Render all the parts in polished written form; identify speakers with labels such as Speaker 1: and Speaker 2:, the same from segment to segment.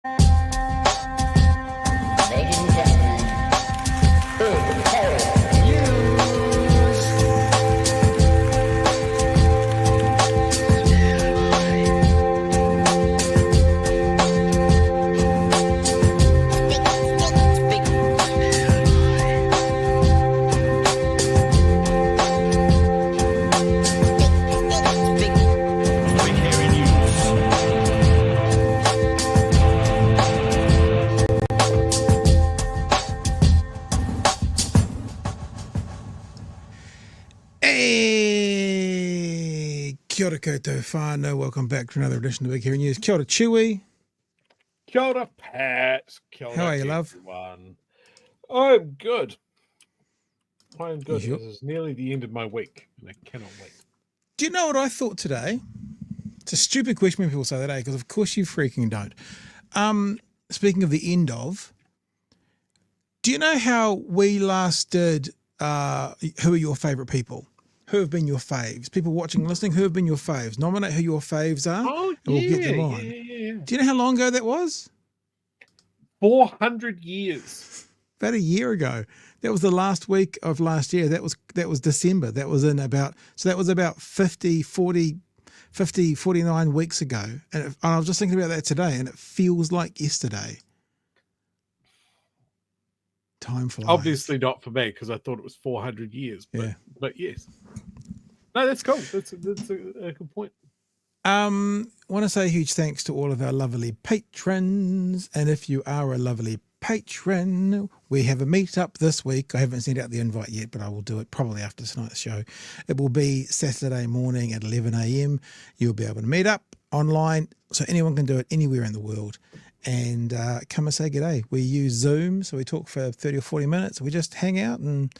Speaker 1: Ladies and gentlemen, Big Harry News.
Speaker 2: Hey, kia ora koutou whānau. Welcome back to another edition of Big Hairy News. Kia ora Chewy.
Speaker 3: Kia ora, Pat. Kia ora,
Speaker 2: How are you, love?
Speaker 3: everyone. I'm good. I'm good.
Speaker 2: You sure?
Speaker 3: This is nearly the end of my week, and I cannot wait.
Speaker 2: Do you know what I thought today? It's a stupid question when people say that, because of course you freaking don't. Speaking of the end of, do you know how we last did who are your favourite people? Who have been your faves? People watching and listening, who have been your faves? Nominate who your faves are,
Speaker 3: Oh,
Speaker 2: and we'll get them on.
Speaker 3: yeah.
Speaker 2: Do you know how long ago that was?
Speaker 3: 400 years.
Speaker 2: About a year ago. That was the last week of last year. That was December. That was about 49 weeks ago. And I was just thinking about that today, and it feels like yesterday. Time flies.
Speaker 3: Obviously not for me, because I thought it was 400 years. But,
Speaker 2: Yeah.
Speaker 3: but yes. No, that's cool. That's a good point.
Speaker 2: Want to say a huge thanks to all of our lovely patrons. And if you are a lovely patron, we have a meetup this week. I haven't sent out the invite yet, but I will do it probably after tonight's show. It will be Saturday morning at 11 a.m. You'll be able to meet up online, so anyone can do it anywhere in the world. And come and say g'day. We use Zoom, so we talk for 30 or 40 minutes. We just hang out and,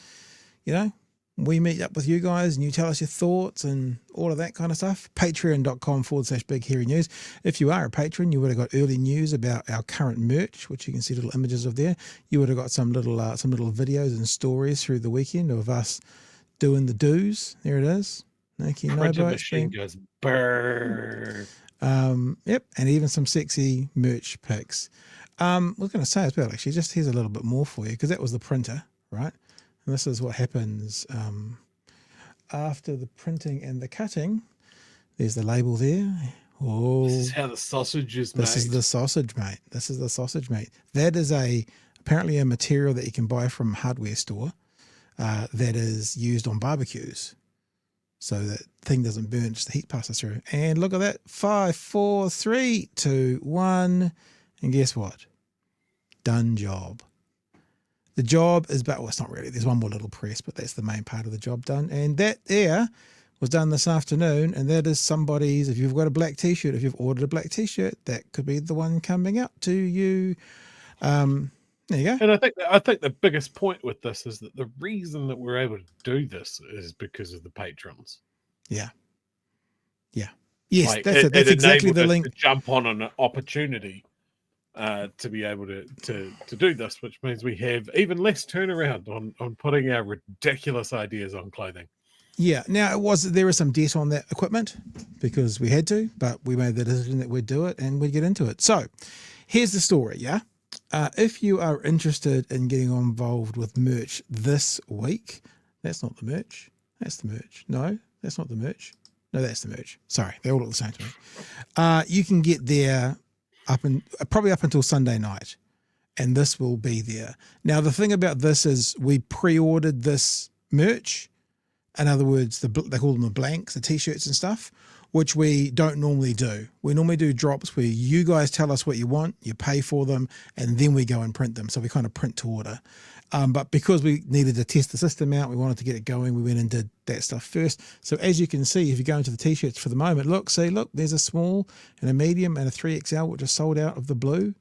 Speaker 2: we meet up with you guys and you tell us your thoughts and all of that kind of stuff. Patreon.com/Big Hairy News. If you are a patron, you would have got early news about our current merch, which you can see little images of there. You would have got some little videos and stories through the weekend of us doing the do's. There it is.
Speaker 3: Printer machine goes brrr.
Speaker 2: Yep, and even some sexy merch pics. I was going to say as well, actually, just here's a little bit more for you, because that was the printer, right? And this is what happens after the printing and the cutting. There's the label there. Oh,
Speaker 3: This is how the sausage is made.
Speaker 2: this is the sausage, mate. This is the sausage, mate. That is apparently a material that you can buy from a hardware store that is used on barbecues, so that thing doesn't burn, just the heat passes through. And look at that. 5, 4, 3, 2, 1. And guess what? Done job. The job is, well, it's not really. There's one more little press, but that's the main part of the job done. And that there was done this afternoon. And that is somebody's, if you've got a black T-shirt, if you've ordered a black T-shirt, that could be the one coming out to you. There you go.
Speaker 3: And I think the biggest point with this is that the reason that we're able to do this is because of the patrons.
Speaker 2: Yeah. Yes,
Speaker 3: Like,
Speaker 2: that's
Speaker 3: it
Speaker 2: exactly the
Speaker 3: enabled us
Speaker 2: link.
Speaker 3: to jump on an opportunity to be able to do this, which means we have even less turnaround on putting our ridiculous ideas on clothing.
Speaker 2: Yeah. Now there is some debt on that equipment because we had to, but we made the decision that we'd do it and we'd get into it. So here's the story. Yeah. If you are interested in getting involved with merch this week, that's not the merch. That's the merch. No, that's not the merch. No, that's the merch. Sorry. They all look the same to me. You can get there probably up until Sunday night, and this will be there. Now, the thing about this is we pre-ordered this merch. In other words, they call them the blanks, the T-shirts and stuff, which we don't normally do. We normally do drops where you guys tell us what you want, you pay for them, and then we go and print them. So we kind of print to order. But because we needed to test the system out, we wanted to get it going, we went and did that stuff first. So as you can see, if you go into the T-shirts for the moment, look, there's a small and a medium and a 3XL, which are sold out of the blue.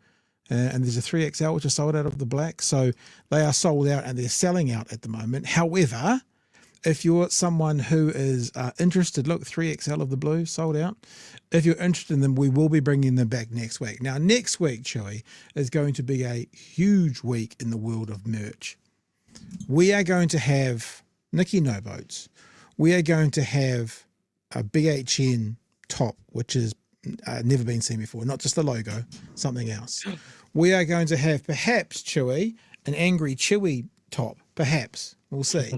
Speaker 2: And there's a 3XL, which is sold out of the black. So they are sold out and they're selling out at the moment. However, if you're someone who is interested, look, 3XL of the blue sold out. If you're interested in them, we will be bringing them back next week. Now, next week, Chewy, is going to be a huge week in the world of merch. We are going to have Nikki No Boats. We are going to have a Big HN top, which is never been seen before, not just the logo, something else. We are going to have perhaps Chewy, an angry Chewy top, perhaps. We'll see.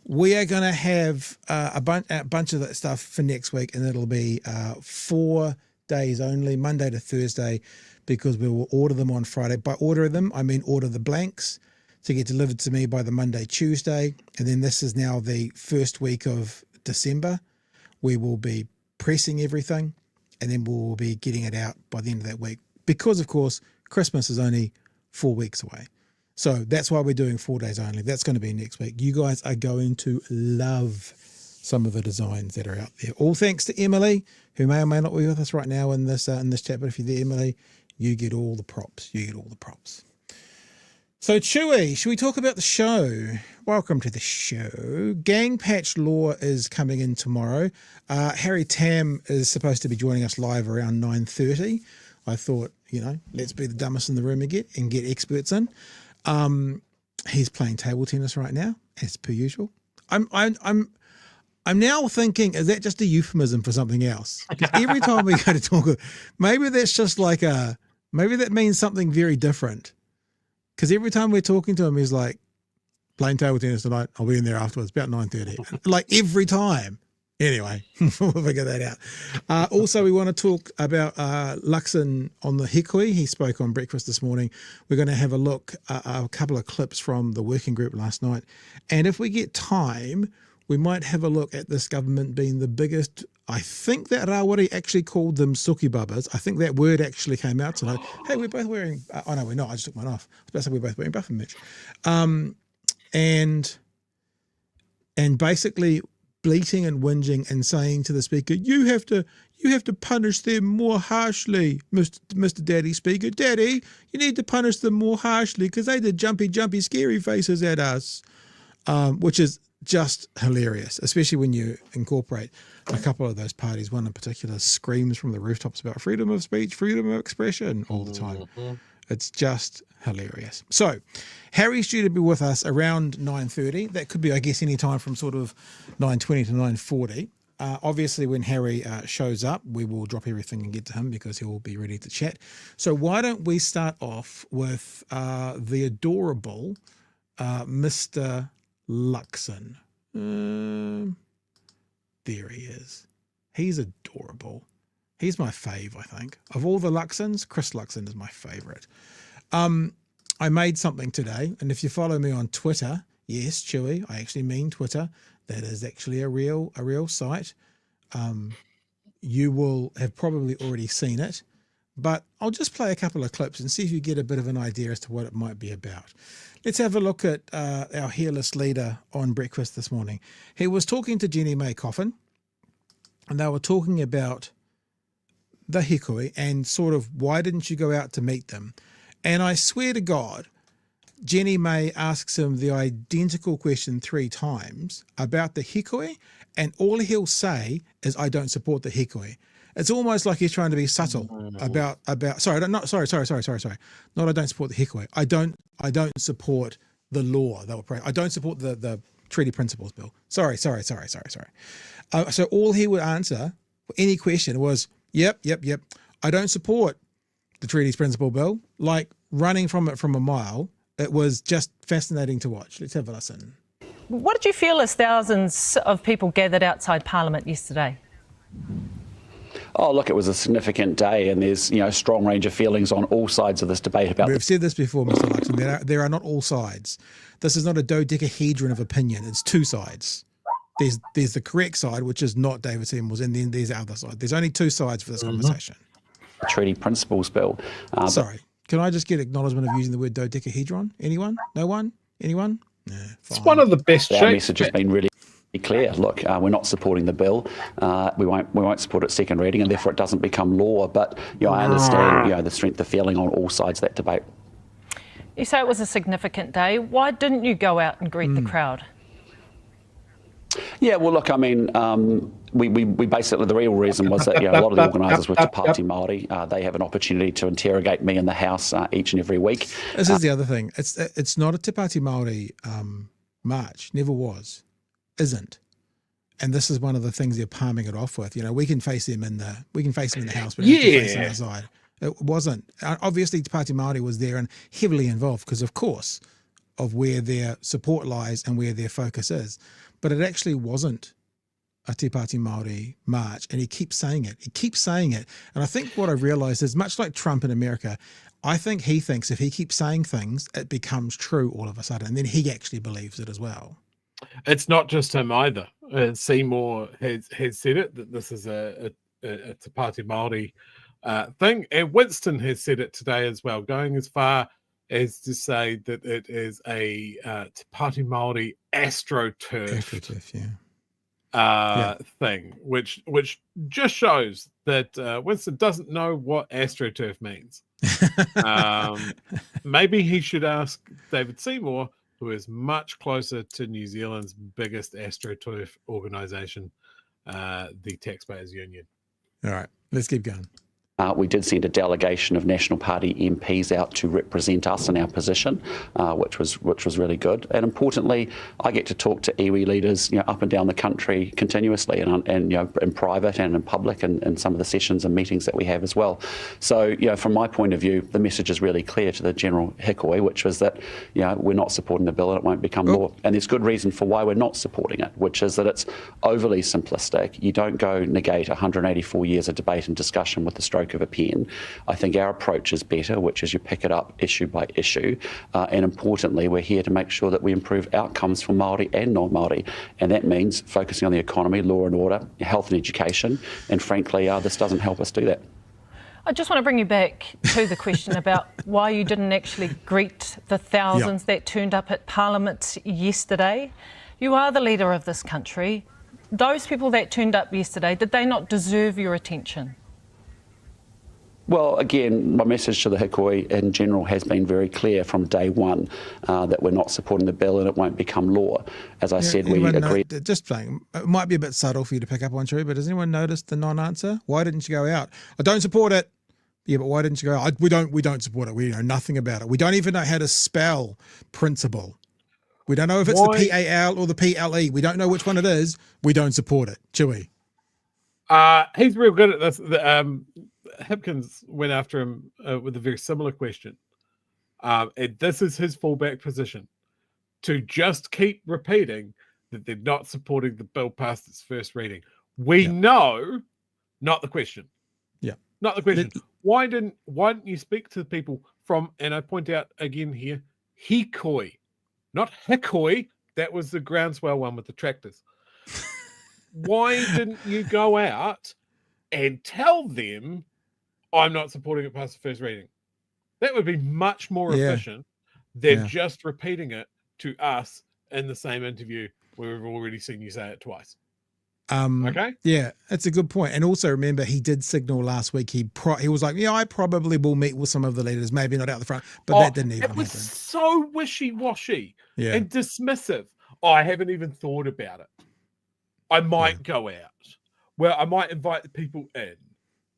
Speaker 2: We are going to have a bunch of that stuff for next week, and it'll be 4 days only, Monday to Thursday, because we will order them on Friday. By order them, I mean order the blanks to get delivered to me by the Monday, Tuesday. And then this is now the first week of December. We will be pressing everything, and then we'll be getting it out by the end of that week. Because, of course, Christmas is only 4 weeks away. So that's why we're doing 4 days only. That's going to be next week. You guys are going to love some of the designs that are out there. All thanks to Emily, who may or may not be with us right now in this chat. But if you're there, Emily, you get all the props. You get all the props. So Chewy, should we talk about the show? Welcome to the show. Gang Patch Law is coming in tomorrow. Harry Tam is supposed to be joining us live around 9:30. I thought, let's be the dumbest in the room again and get experts in. He's playing table tennis right now, as per usual. I'm now thinking, is that just a euphemism for something else? Because every time we go to talk, maybe that's just like maybe that means something very different. Because every time we're talking to him, he's like, playing table tennis tonight. I'll be in there afterwards, about 9:30. Like every time. Anyway, we'll figure that out. Also, we want to talk about Luxon on the hikoi. He spoke on breakfast this morning. We're going to have a look at a couple of clips from the working group last night. And if we get time, we might have a look at this government being the biggest. I think that Rawari actually called them sukibabas. I think that word actually came out tonight. Hey, we're both wearing, oh no, we're not. I just took mine off. I was about to say we're both wearing buffer mitch. And basically bleating and whinging and saying to the speaker, you have to punish them more harshly, Mr. Daddy Speaker. Daddy, you need to punish them more harshly because they did jumpy, scary faces at us, which is just hilarious, especially when you incorporate a couple of those parties. One in particular screams from the rooftops about freedom of speech, freedom of expression all the time. It's just hilarious. So Harry's due to be with us around 9:30. That could be, I guess, any time from sort of 9:20 to 9:40. Obviously, when Harry shows up, we will drop everything and get to him because he will be ready to chat. So why don't we start off with the adorable Mr. Luxon. There he is. He's adorable. He's my fave, I think. Of all the Luxons, Chris Luxon is my favorite. I made something today, and if you follow me on Twitter, yes, Chewy, I actually mean Twitter. That is actually a real site. You will have probably already seen it, but I'll just play a couple of clips and see if you get a bit of an idea as to what it might be about. Let's have a look at our hairless leader on breakfast this morning. He was talking to Jenny May Coffin, and they were talking about the hikoi and sort of why didn't you go out to meet them? And I swear to God, Jenny May asks him the identical question 3 times about the hikoi, and all he'll say is, I don't support the hikoi. It's almost like he's trying to be subtle about sorry. Not I don't support the hikoi. I don't support the law that will I don't support the treaty principles bill. Sorry. So all he would answer for any question was, Yep. I don't support the treaty's principle bill. Like running from it from a mile. It was just fascinating to watch. Let's have a listen.
Speaker 4: What did you feel as thousands of people gathered outside Parliament yesterday?
Speaker 5: Oh, look, it was a significant day, and there's strong range of feelings on all sides of this debate about.
Speaker 2: We've said this before, Mr. Luxon. There are not all sides. This is not a dodecahedron of opinion. It's 2 sides. There's the correct side, which is not David Seymour's, and then there's the other side. There's only 2 sides for this conversation.
Speaker 5: Treaty principles bill.
Speaker 2: Sorry, can I just get acknowledgement of using the word dodecahedron? Anyone? No one? Anyone? No.
Speaker 3: It's one of the best shapes.
Speaker 5: Our message has been really clear. Look, we're not supporting the bill. We won't support its second reading, and therefore it doesn't become law. But I understand the strength of feeling on all sides of that debate.
Speaker 4: You say it was a significant day. Why didn't you go out and greet the crowd?
Speaker 5: Yeah, well, look, I mean, we basically, the real reason was that a lot of the organisers were Te Pāti Māori. They have an opportunity to interrogate me in the House each and every week.
Speaker 2: This is the other thing. It's not a Te Pāti Māori march. Never was. Isn't. And this is one of the things they're palming it off with. We can face them in the House, but we don't have to face them outside. It wasn't. Obviously, Te Pāti Māori was there and heavily involved because, of course, of where their support lies and where their focus is. But it actually wasn't a Te Pāti Māori march, and he keeps saying it. He keeps saying it. And I think what I realised is, much like Trump in America, I think he thinks if he keeps saying things, it becomes true all of a sudden, and then he actually believes it as well.
Speaker 3: It's not just him either. Seymour has said it, that this is a Te Pāti Māori thing. And Winston has said it today as well, going as far as to say that it is a Te Pāti Māori astroturf thing, which just shows that Winston doesn't know what astroturf means. Maybe he should ask David Seymour, who is much closer to New Zealand's biggest astroturf organisation, the Taxpayers Union.
Speaker 2: All right, let's keep going.
Speaker 5: We did send a delegation of National Party MPs out to represent us in our position, which was really good. And importantly, I get to talk to iwi leaders, up and down the country continuously, and in private and in public, and in some of the sessions and meetings that we have as well. So, from my point of view, the message is really clear to the general hikoi, which was that, we're not supporting the bill and it won't become law. And there's good reason for why we're not supporting it, which is that it's overly simplistic. You don't go negate 184 years of debate and discussion with the stroke of a pen. I think our approach is better, which is you pick it up issue by issue, and importantly, we're here to make sure that we improve outcomes for Māori and non-Māori, and that means focusing on the economy, law and order, health and education, and frankly, this doesn't help us do that.
Speaker 4: I just want to bring you back to the question about why you didn't actually greet the thousands that turned up at Parliament yesterday. You are the leader of this country. Those people that turned up yesterday, did they not deserve your attention?
Speaker 5: Well, again, my message to the hikoi in general has been very clear from day one, that we're not supporting the bill and it won't become law. As I said, we agree.
Speaker 2: Just saying, it might be a bit subtle for you to pick up on, True, but has anyone noticed the non-answer? Why didn't you go out? I don't support it. Yeah, but why didn't you go out? We don't support it. We know nothing about it. We don't even know how to spell principle. We don't know if it's the PAL or the PLE. We don't know which one it is. We don't support it. Chewy.
Speaker 3: He's real good at this. Hipkins went after him with a very similar question. And this is his fallback position, to just keep repeating that they're not supporting the bill past its first reading. We know, not the question. Yeah. Not the question. Why didn't you speak to the people from, and I point out again here, hikoi, not hikoi. That was the groundswell one with the tractors. Why didn't you go out and tell them, I'm not supporting it past the first reading? That would be much more efficient than just repeating it to us in the same interview where we've already seen you say it twice. Okay?
Speaker 2: Yeah, that's a good point. And also remember, he did signal last week, he was like, I probably will meet with some of the leaders, maybe not out the front, but that didn't even happen.
Speaker 3: It was so wishy-washy and dismissive. I haven't even thought about it. I might go out. Well, I might invite the people in.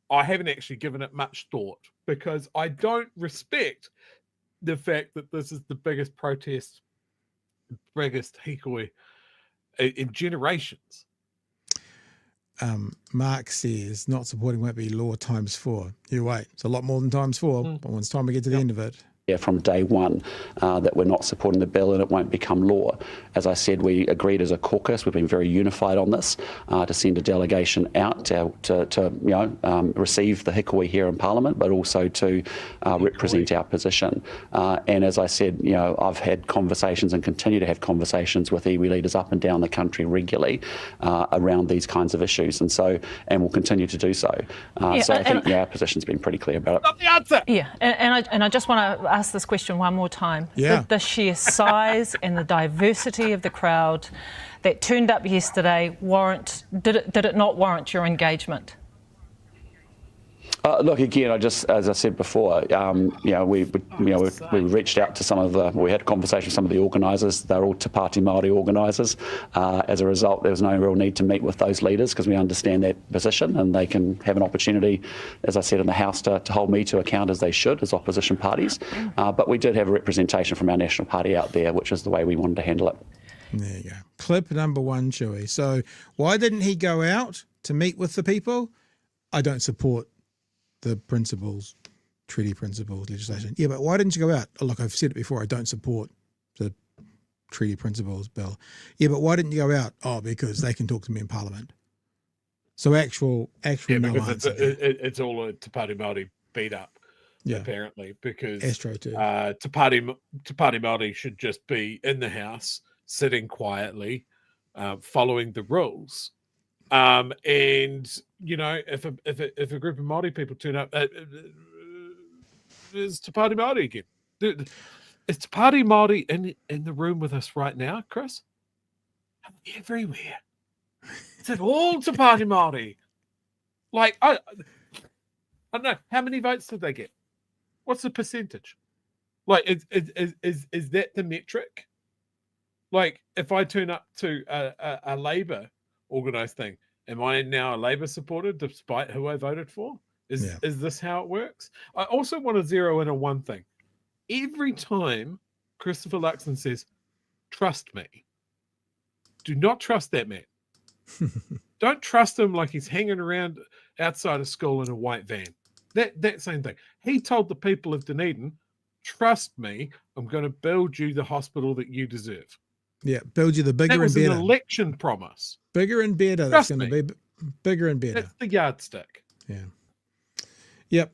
Speaker 3: I haven't actually given it much thought because I don't respect the fact that this is the biggest protest, biggest hikoi in generations.
Speaker 2: Mark says not supporting won't be law times 4. You wait. It's a lot more than times 4, but once time we get to the end of it.
Speaker 5: From day one, that we're not supporting the bill and it won't become law. As I said, we agreed as a caucus, we've been very unified on this, to send a delegation out to receive the hikoi here in Parliament, but also to represent our position. And as I said, I've had conversations and continue to have conversations with iwi leaders up and down the country regularly around these kinds of issues, and we'll continue to do so. So I think our position's been pretty clear about it.
Speaker 3: Not the answer.
Speaker 4: Yeah, and I just want to ask this question one more time.
Speaker 2: Yeah.
Speaker 4: The sheer size and the diversity of the crowd that turned up yesterday did it not warrant your engagement?
Speaker 5: Look, again, as I said before, we reached out to we had a conversation with some of the organisers. They're all Te Pāti Māori organisers. As a result, there was no real need to meet with those leaders because we understand their position and they can have an opportunity, as I said, in the House to hold me to account as they should as opposition parties. But we did have a representation from our national party out there, which is the way we wanted to handle it.
Speaker 2: There you go. Clip number 1, Chewy. So why didn't he go out to meet with the people? I don't support the principles, treaty principles, legislation. Yeah, but why didn't you go out? Oh, look, I've said it before. I don't support the treaty principles bill. Yeah, but why didn't you go out? Oh, because they can talk to me in Parliament. So actual no
Speaker 3: because
Speaker 2: answer.
Speaker 3: it's all a Te Pāti Māori beat up, apparently, because
Speaker 2: Astro too.
Speaker 3: Te Pāti Māori should just be in the house, sitting quietly, following the rules. And you know, if a group of Māori people turn up, is Te Pāti Māori again? Is Te Pāti Māori in the room with us right now, Chris? Everywhere. Is it all Te Pāti Māori? Like, I don't know. How many votes did they get? What's the percentage? Like, is that the metric? Like, if I turn up to a Labour organised thing, am I now a Labour supporter despite who I voted for? Is this how it works? I also want to zero in on one thing. Every time Christopher Luxon says, trust me, do not trust that man. Don't trust him like he's hanging around outside of school in a white van. That same thing. He told the people of Dunedin, trust me, I'm going to build you the hospital that you deserve.
Speaker 2: Yeah, build you the bigger
Speaker 3: that was
Speaker 2: and better.
Speaker 3: An election promise.
Speaker 2: Bigger and better. That's going to be bigger and better.
Speaker 3: That's the yardstick.
Speaker 2: Yeah. Yep.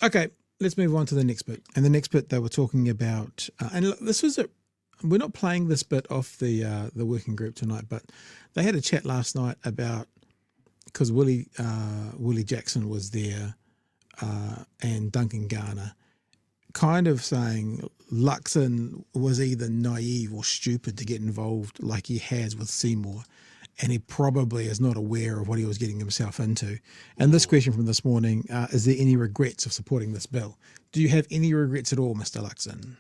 Speaker 2: Okay, let's move on to the next bit. And the next bit they were talking about, and look, this was we're not playing this bit off the working group tonight, but they had a chat last night about, because Willie Jackson was there and Duncan Garner, kind of saying Luxon was either naive or stupid to get involved like he has with Seymour, and he probably is not aware of what he was getting himself into. And this question from this morning, is there any regrets of supporting this bill? Do you have any regrets at all, Mr. Luxon?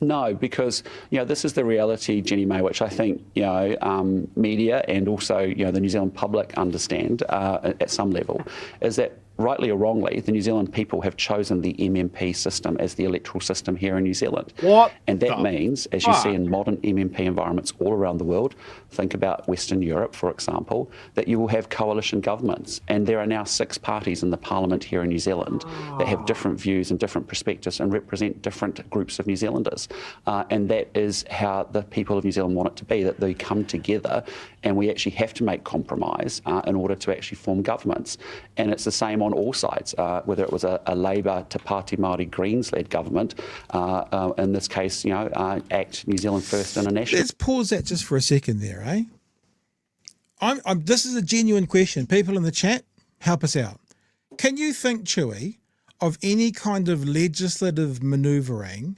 Speaker 5: No, because, you know, this is the reality, Jenny May, which I think, you know, media and also, you know, the New Zealand public understand at some level, is that rightly or wrongly, the New Zealand people have chosen the MMP system as the electoral system here in New Zealand.
Speaker 3: What?
Speaker 5: And that means, as you see in modern MMP environments all around the world, think about Western Europe, for example, that you will have coalition governments. And there are now 6 parties in the parliament here in New Zealand that have different views and different perspectives and represent different groups of New Zealanders. And that is how the people of New Zealand want it to be, that they come together and we actually have to make compromise in order to actually form governments. And it's the same on all sides, whether it was a Labour Te Pāti Māori Greens-led government, in this case, you know, Act New Zealand First International.
Speaker 2: Let's pause that just for a second there, eh? This is a genuine question. People in the chat, help us out. Can you think, Chewy, of any kind of legislative manoeuvring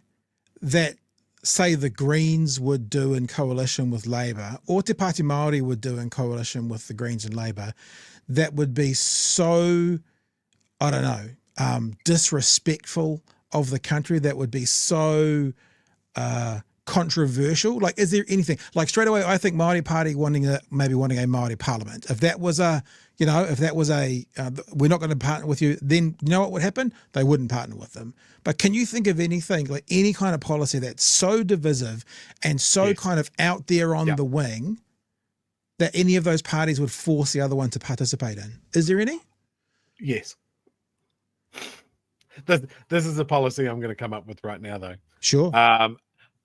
Speaker 2: that, say, the Greens would do in coalition with Labour, or Te Pāti Māori would do in coalition with the Greens and Labour, that would be so, I don't know, disrespectful of the country, that would be so controversial? Like, is there anything, like, straight away, I think Māori Party maybe wanting a Māori Parliament. If that was we're not going to partner with you, then you know what would happen? They wouldn't partner with them. But can you think of anything, like any kind of policy that's so divisive and so kind of out there on the wing that any of those parties would force the other one to participate in? Is there any?
Speaker 3: Yes. This is a policy I'm going to come up with right now, though.
Speaker 2: Sure.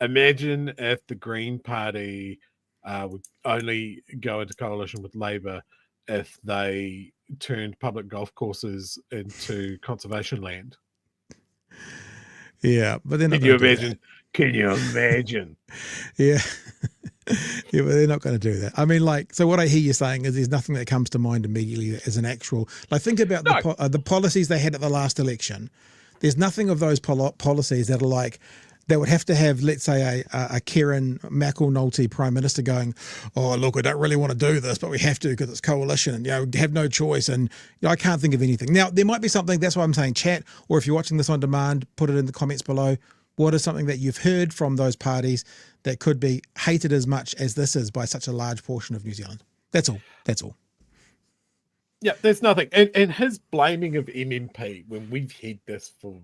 Speaker 3: Imagine if the Green Party would only go into coalition with Labour if they turned public golf courses into conservation land.
Speaker 2: Yeah, but then
Speaker 3: Can you imagine? Can you imagine?
Speaker 2: Yeah. Yeah, but they're not going to do that. I mean, like, so what I hear you saying is there's nothing that comes to mind immediately as an actual, like, think about the policies they had at the last election. There's nothing of those policies that are like, that would have to have, let's say, a Karen McInulty Prime Minister going, oh, look, I don't really want to do this, but we have to because it's coalition and, you know, have no choice. And, you know, I can't think of anything. Now, there might be something, that's why I'm saying chat, or if you're watching this on demand, put it in the comments below. What is something that you've heard from those parties that could be hated as much as this is by such a large portion of New Zealand? That's all. That's all.
Speaker 3: Yeah, there's nothing. And his blaming of MMP when we've had this for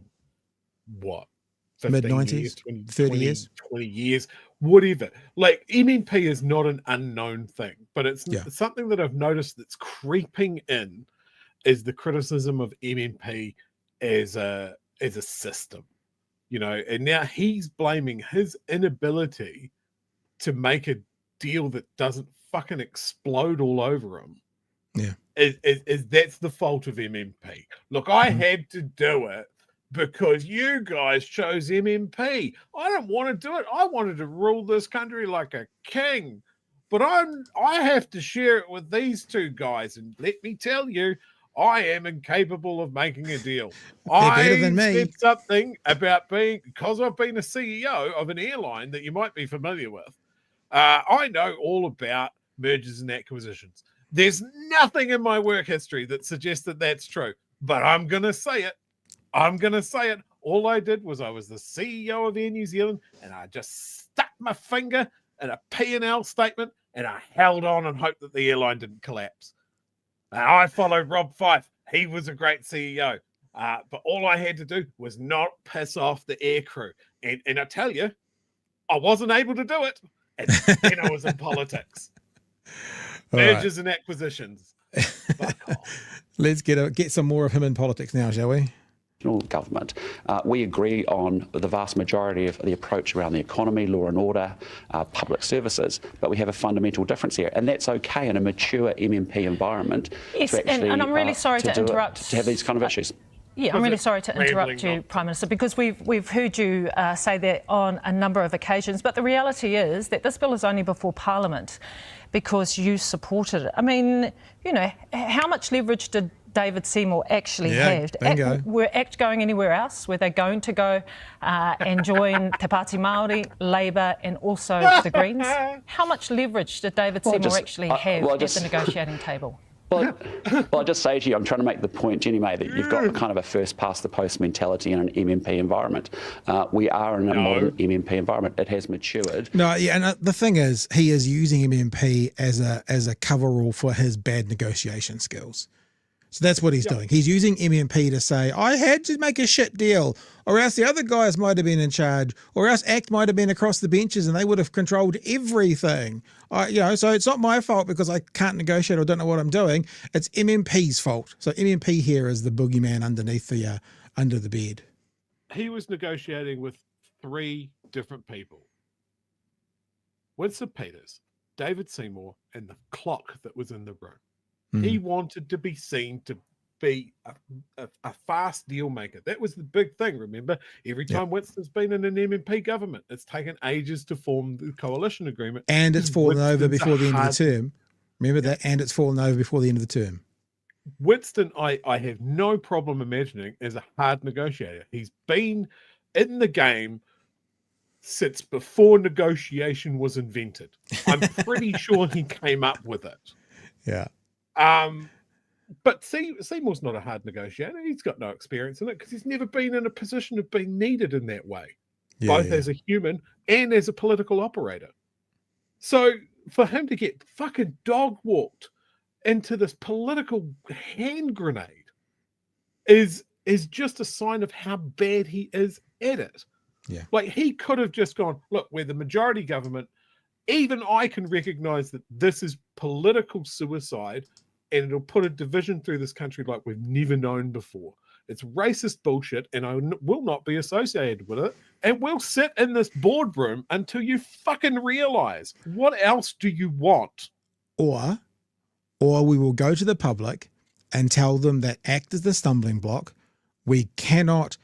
Speaker 3: what? 15 years,
Speaker 2: 90s,
Speaker 3: 20,
Speaker 2: 30
Speaker 3: 20,
Speaker 2: years.
Speaker 3: 20 years, whatever. Like MMP is not an unknown thing, but it's
Speaker 2: Yeah.
Speaker 3: something that I've noticed that's creeping in is the criticism of MMP as a system, you know, and now he's blaming his inability to make a deal that doesn't fucking explode all over him.
Speaker 2: Yeah.
Speaker 3: Is that's the fault of MMP. Look, I had to do it because you guys chose MMP. I don't want to do it. I wanted to rule this country like a king, but I have to share it with these two guys, and let me tell you, I am incapable of making a deal.
Speaker 2: They're better than me.
Speaker 3: Said something about because I've been a CEO of an airline that you might be familiar with. I know all about mergers and acquisitions. There's nothing in my work history that suggests that that's true, but I'm going to say it. I'm going to say it. All I did was I was the CEO of Air New Zealand, and I just stuck my finger in a P&L statement, and I held on and hoped that the airline didn't collapse. I followed Rob Fife. He was a great CEO. But all I had to do was not piss off the air crew. And I tell you, I wasn't able to do it. And then I was in politics. Mergers and acquisitions. Fuck off.
Speaker 2: Let's get some more of him in politics now, shall we?
Speaker 5: Government. We agree on the vast majority of the approach around the economy, law and order, public services, but we have a fundamental difference here, and that's okay in a mature MMP environment.
Speaker 4: Yes,
Speaker 5: to actually,
Speaker 4: and I'm really sorry to interrupt.
Speaker 5: To have these kind of issues.
Speaker 4: Yeah, I'm really sorry to interrupt you, Prime Minister, because we've heard you say that on a number of occasions, but the reality is that this bill is only before Parliament because you supported it. I mean, you know, how much leverage did David Seymour actually have? Were ACT going anywhere else? Were they going to go and join Te Pāti Māori, Labour and also the Greens? How much leverage did David Seymour actually have at the negotiating table?
Speaker 5: Well, I just say to you, I'm trying to make the point, Jenny May, that you've got kind of a first past the post mentality in an MMP environment. We are in a modern MMP environment. It has matured.
Speaker 2: No, yeah, and the thing is, he is using MMP as a coverall for his bad negotiation skills. So that's what he's doing. He's using MMP to say, I had to make a shit deal, or else the other guys might have been in charge, or else ACT might have been across the benches and they would have controlled everything. You know, so it's not my fault because I can't negotiate or don't know what I'm doing. It's MMP's fault. So MMP here is the boogeyman underneath the under the bed.
Speaker 3: He was negotiating with 3 different people: Winston Peters, David Seymour, and the clock that was in the room. He wanted to be seen to be a fast deal maker. That was the big thing, remember? Every time Winston's been in an MMP government, it's taken ages to form the coalition agreement.
Speaker 2: And it's fallen over before the end of the term. Remember that? And it's fallen over before the end of the term.
Speaker 3: Winston, I have no problem imagining, as a hard negotiator. He's been in the game since before negotiation was invented. I'm pretty sure he came up with it.
Speaker 2: Yeah.
Speaker 3: But Seymour's not a hard negotiator. He's got no experience in it because he's never been in a position of being needed in that way, both as a human and as a political operator. So for him to get fucking dog walked into this political hand grenade is just a sign of how bad he is at it.
Speaker 2: Yeah.
Speaker 3: Like, he could have just gone, look, we're the majority government. Even I can recognize that this is political suicide, and it'll put a division through this country like we've never known before. It's racist bullshit, and I will not be associated with it. And we'll sit in this boardroom until you fucking realize, what else do you want?
Speaker 2: Or we will go to the public and tell them that ACT is the stumbling block. We cannot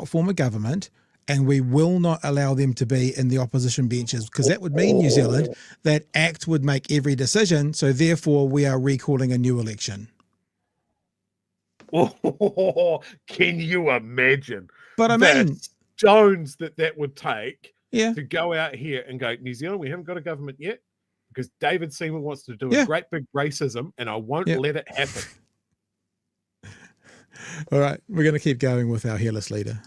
Speaker 2: form a government, and we will not allow them to be in the opposition benches, because that would mean, New Zealand, that ACT would make every decision. So therefore we are recalling a new election.
Speaker 3: Oh, can you imagine?
Speaker 2: But I mean,
Speaker 3: the stones that would take
Speaker 2: to
Speaker 3: go out here and go, New Zealand, we haven't got a government yet because David Seymour wants to do a great big racism, and I won't let it happen.
Speaker 2: All right, we're going to keep going with our hairless leader.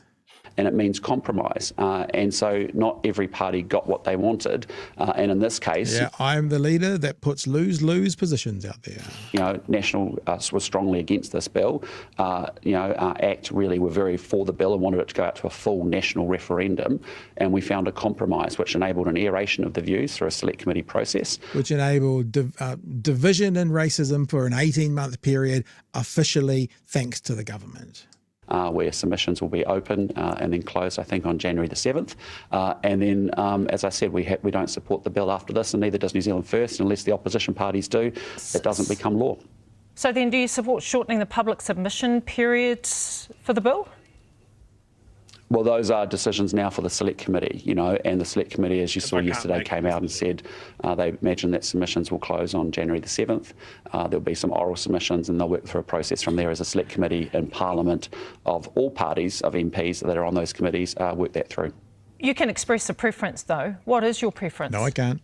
Speaker 5: and it means compromise. And so not every party got what they wanted. And in this case,
Speaker 2: Yeah, I'm the leader that puts lose-lose positions out there.
Speaker 5: National was strongly against this bill. ACT really were very for the bill and wanted it to go out to a full national referendum. And we found a compromise which enabled an aeration of the views through a select committee process.
Speaker 2: Which enabled division and racism for an 18-month period, officially thanks to the government.
Speaker 5: Where submissions will be open and then closed, I think, on January the 7th. And then, as I said, we don't support the bill after this, and neither does New Zealand First. Unless the opposition parties do, it doesn't become law.
Speaker 4: So then do you support shortening the public submission periods for the bill?
Speaker 5: Well, those are decisions now for the Select Committee, and the Select Committee, as you saw yesterday, came out and said they imagine that submissions will close on January the 7th. There'll be some oral submissions, and they'll work through a process from there as a Select Committee in Parliament of all parties of MPs that are on those committees work that through.
Speaker 4: You can express a preference, though. What is your preference?
Speaker 2: No, I can't.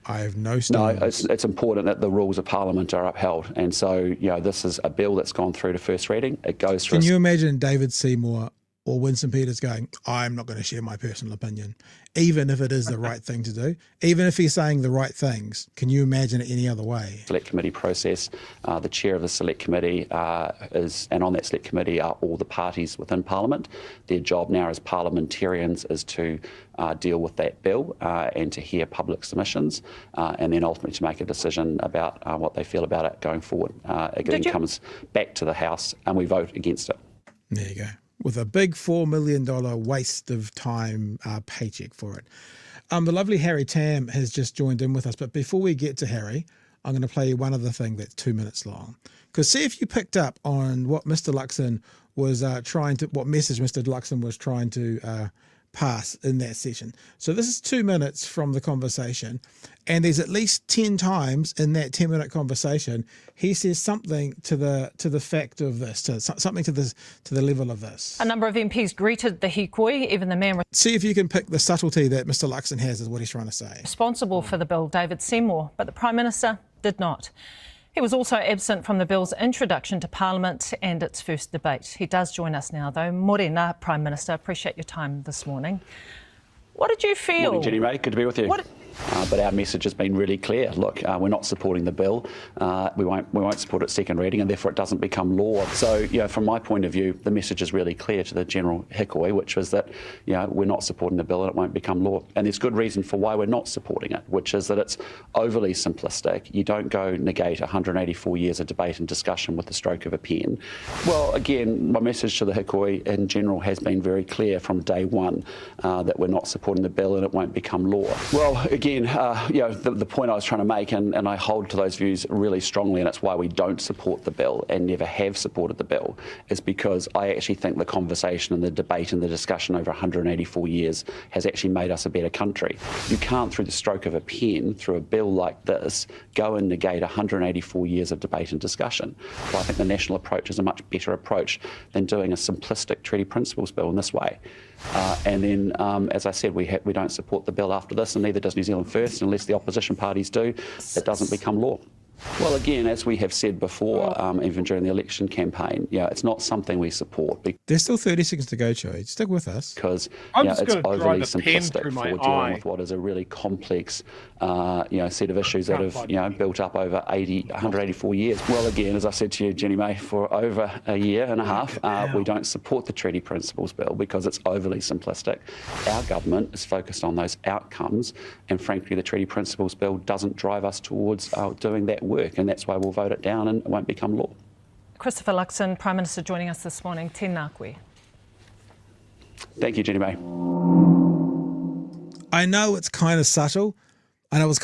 Speaker 2: I have no stance.
Speaker 5: No, it's important that the rules of Parliament are upheld. And so, this is a bill that's gone through to first reading. It goes through.
Speaker 2: Can you imagine David Seymour or Winston Peters going, I'm not going to share my personal opinion, even if it is the right thing to do, even if he's saying the right things? Can you imagine it any other way?
Speaker 5: Select committee process. The chair of the select committee and on that select committee are all the parties within Parliament. Their job now as parliamentarians is to deal with that bill and to hear public submissions and then ultimately to make a decision about what they feel about it going forward. It then comes back to the House and we vote against it.
Speaker 2: There you go. With a big $4 million waste of time paycheck for it. The lovely Harry Tam has just joined in with us. But before we get to Harry, I'm going to play you one other thing that's 2 minutes long. Because see if you picked up on what Mr. Luxon was what message Mr. Luxon was trying to pass in that session. So this is 2 minutes from the conversation, and there's at least 10 times in that 10-minute conversation he says something to the fact of this, something to the level of this.
Speaker 4: A number of MPs greeted the hikoi, even the man
Speaker 2: See if you can pick the subtlety that Mr. Luxon has is what he's trying to say.
Speaker 4: responsible for the bill, David Seymour, but the Prime Minister did not. He was also absent from the bill's introduction to Parliament and its first debate. He does join us now, though. Morena, Prime Minister, appreciate your time this morning. What did you feel?
Speaker 5: Morning, Jenny May. Good to be with you. But our message has been really clear. Look, we're not supporting the bill. We won't support it second reading, and therefore it doesn't become law. So, from my point of view, the message is really clear to the general hikoi, which was that, we're not supporting the bill and it won't become law. And there's good reason for why we're not supporting it, which is that it's overly simplistic. You don't go negate 184 years of debate and discussion with the stroke of a pen. Well, again, my message to the hikoi in general has been very clear from day one that we're not supporting the bill and it won't become law. Well, again, the point I was trying to make, and I hold to those views really strongly, and it's why we don't support the bill and never have supported the bill, is because I actually think the conversation and the debate and the discussion over 184 years has actually made us a better country. You can't, through the stroke of a pen, through a bill like this, go and negate 184 years of debate and discussion. So I think the national approach is a much better approach than doing a simplistic treaty principles bill in this way. And then, as I said, we don't support the bill after this, and neither does New Zealand First. Unless the opposition parties do, it doesn't become law. Well, again, as we have said before, even during the election campaign, it's not something we support.
Speaker 2: There's still 30 seconds to go, Choy. Stick with us.
Speaker 5: Because
Speaker 3: I'm just
Speaker 5: it's
Speaker 3: going to
Speaker 5: overly
Speaker 3: drive a pen
Speaker 5: simplistic
Speaker 3: through my
Speaker 5: for dealing
Speaker 3: eye.
Speaker 5: with what is a really complex, set of issues that have, built up over 184 years. Well, again, as I said to you, Jenny May, for over a year and a half, we don't support the Treaty Principles Bill because it's overly simplistic. Our government is focused on those outcomes, and frankly, the Treaty Principles Bill doesn't drive us towards doing that work, and that's why we'll vote it down and it won't become law.
Speaker 4: Christopher Luxon, Prime Minister, joining us this morning. Tēnā koe.
Speaker 5: Thank you, Jenny May.
Speaker 2: I know it's kind of subtle. I know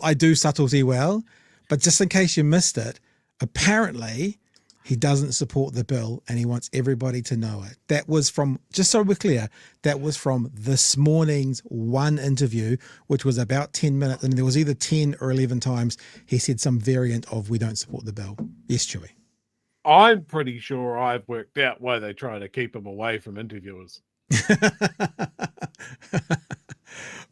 Speaker 2: I do subtlety well, but just in case you missed it, apparently he doesn't support the bill and he wants everybody to know it. That was from, just so we're clear, that was from this morning's one interview, which was about 10 minutes. And there was either 10 or 11 times he said some variant of we don't support the bill. Yes, Chewy.
Speaker 3: I'm pretty sure I've worked out why they try to keep him away from interviewers.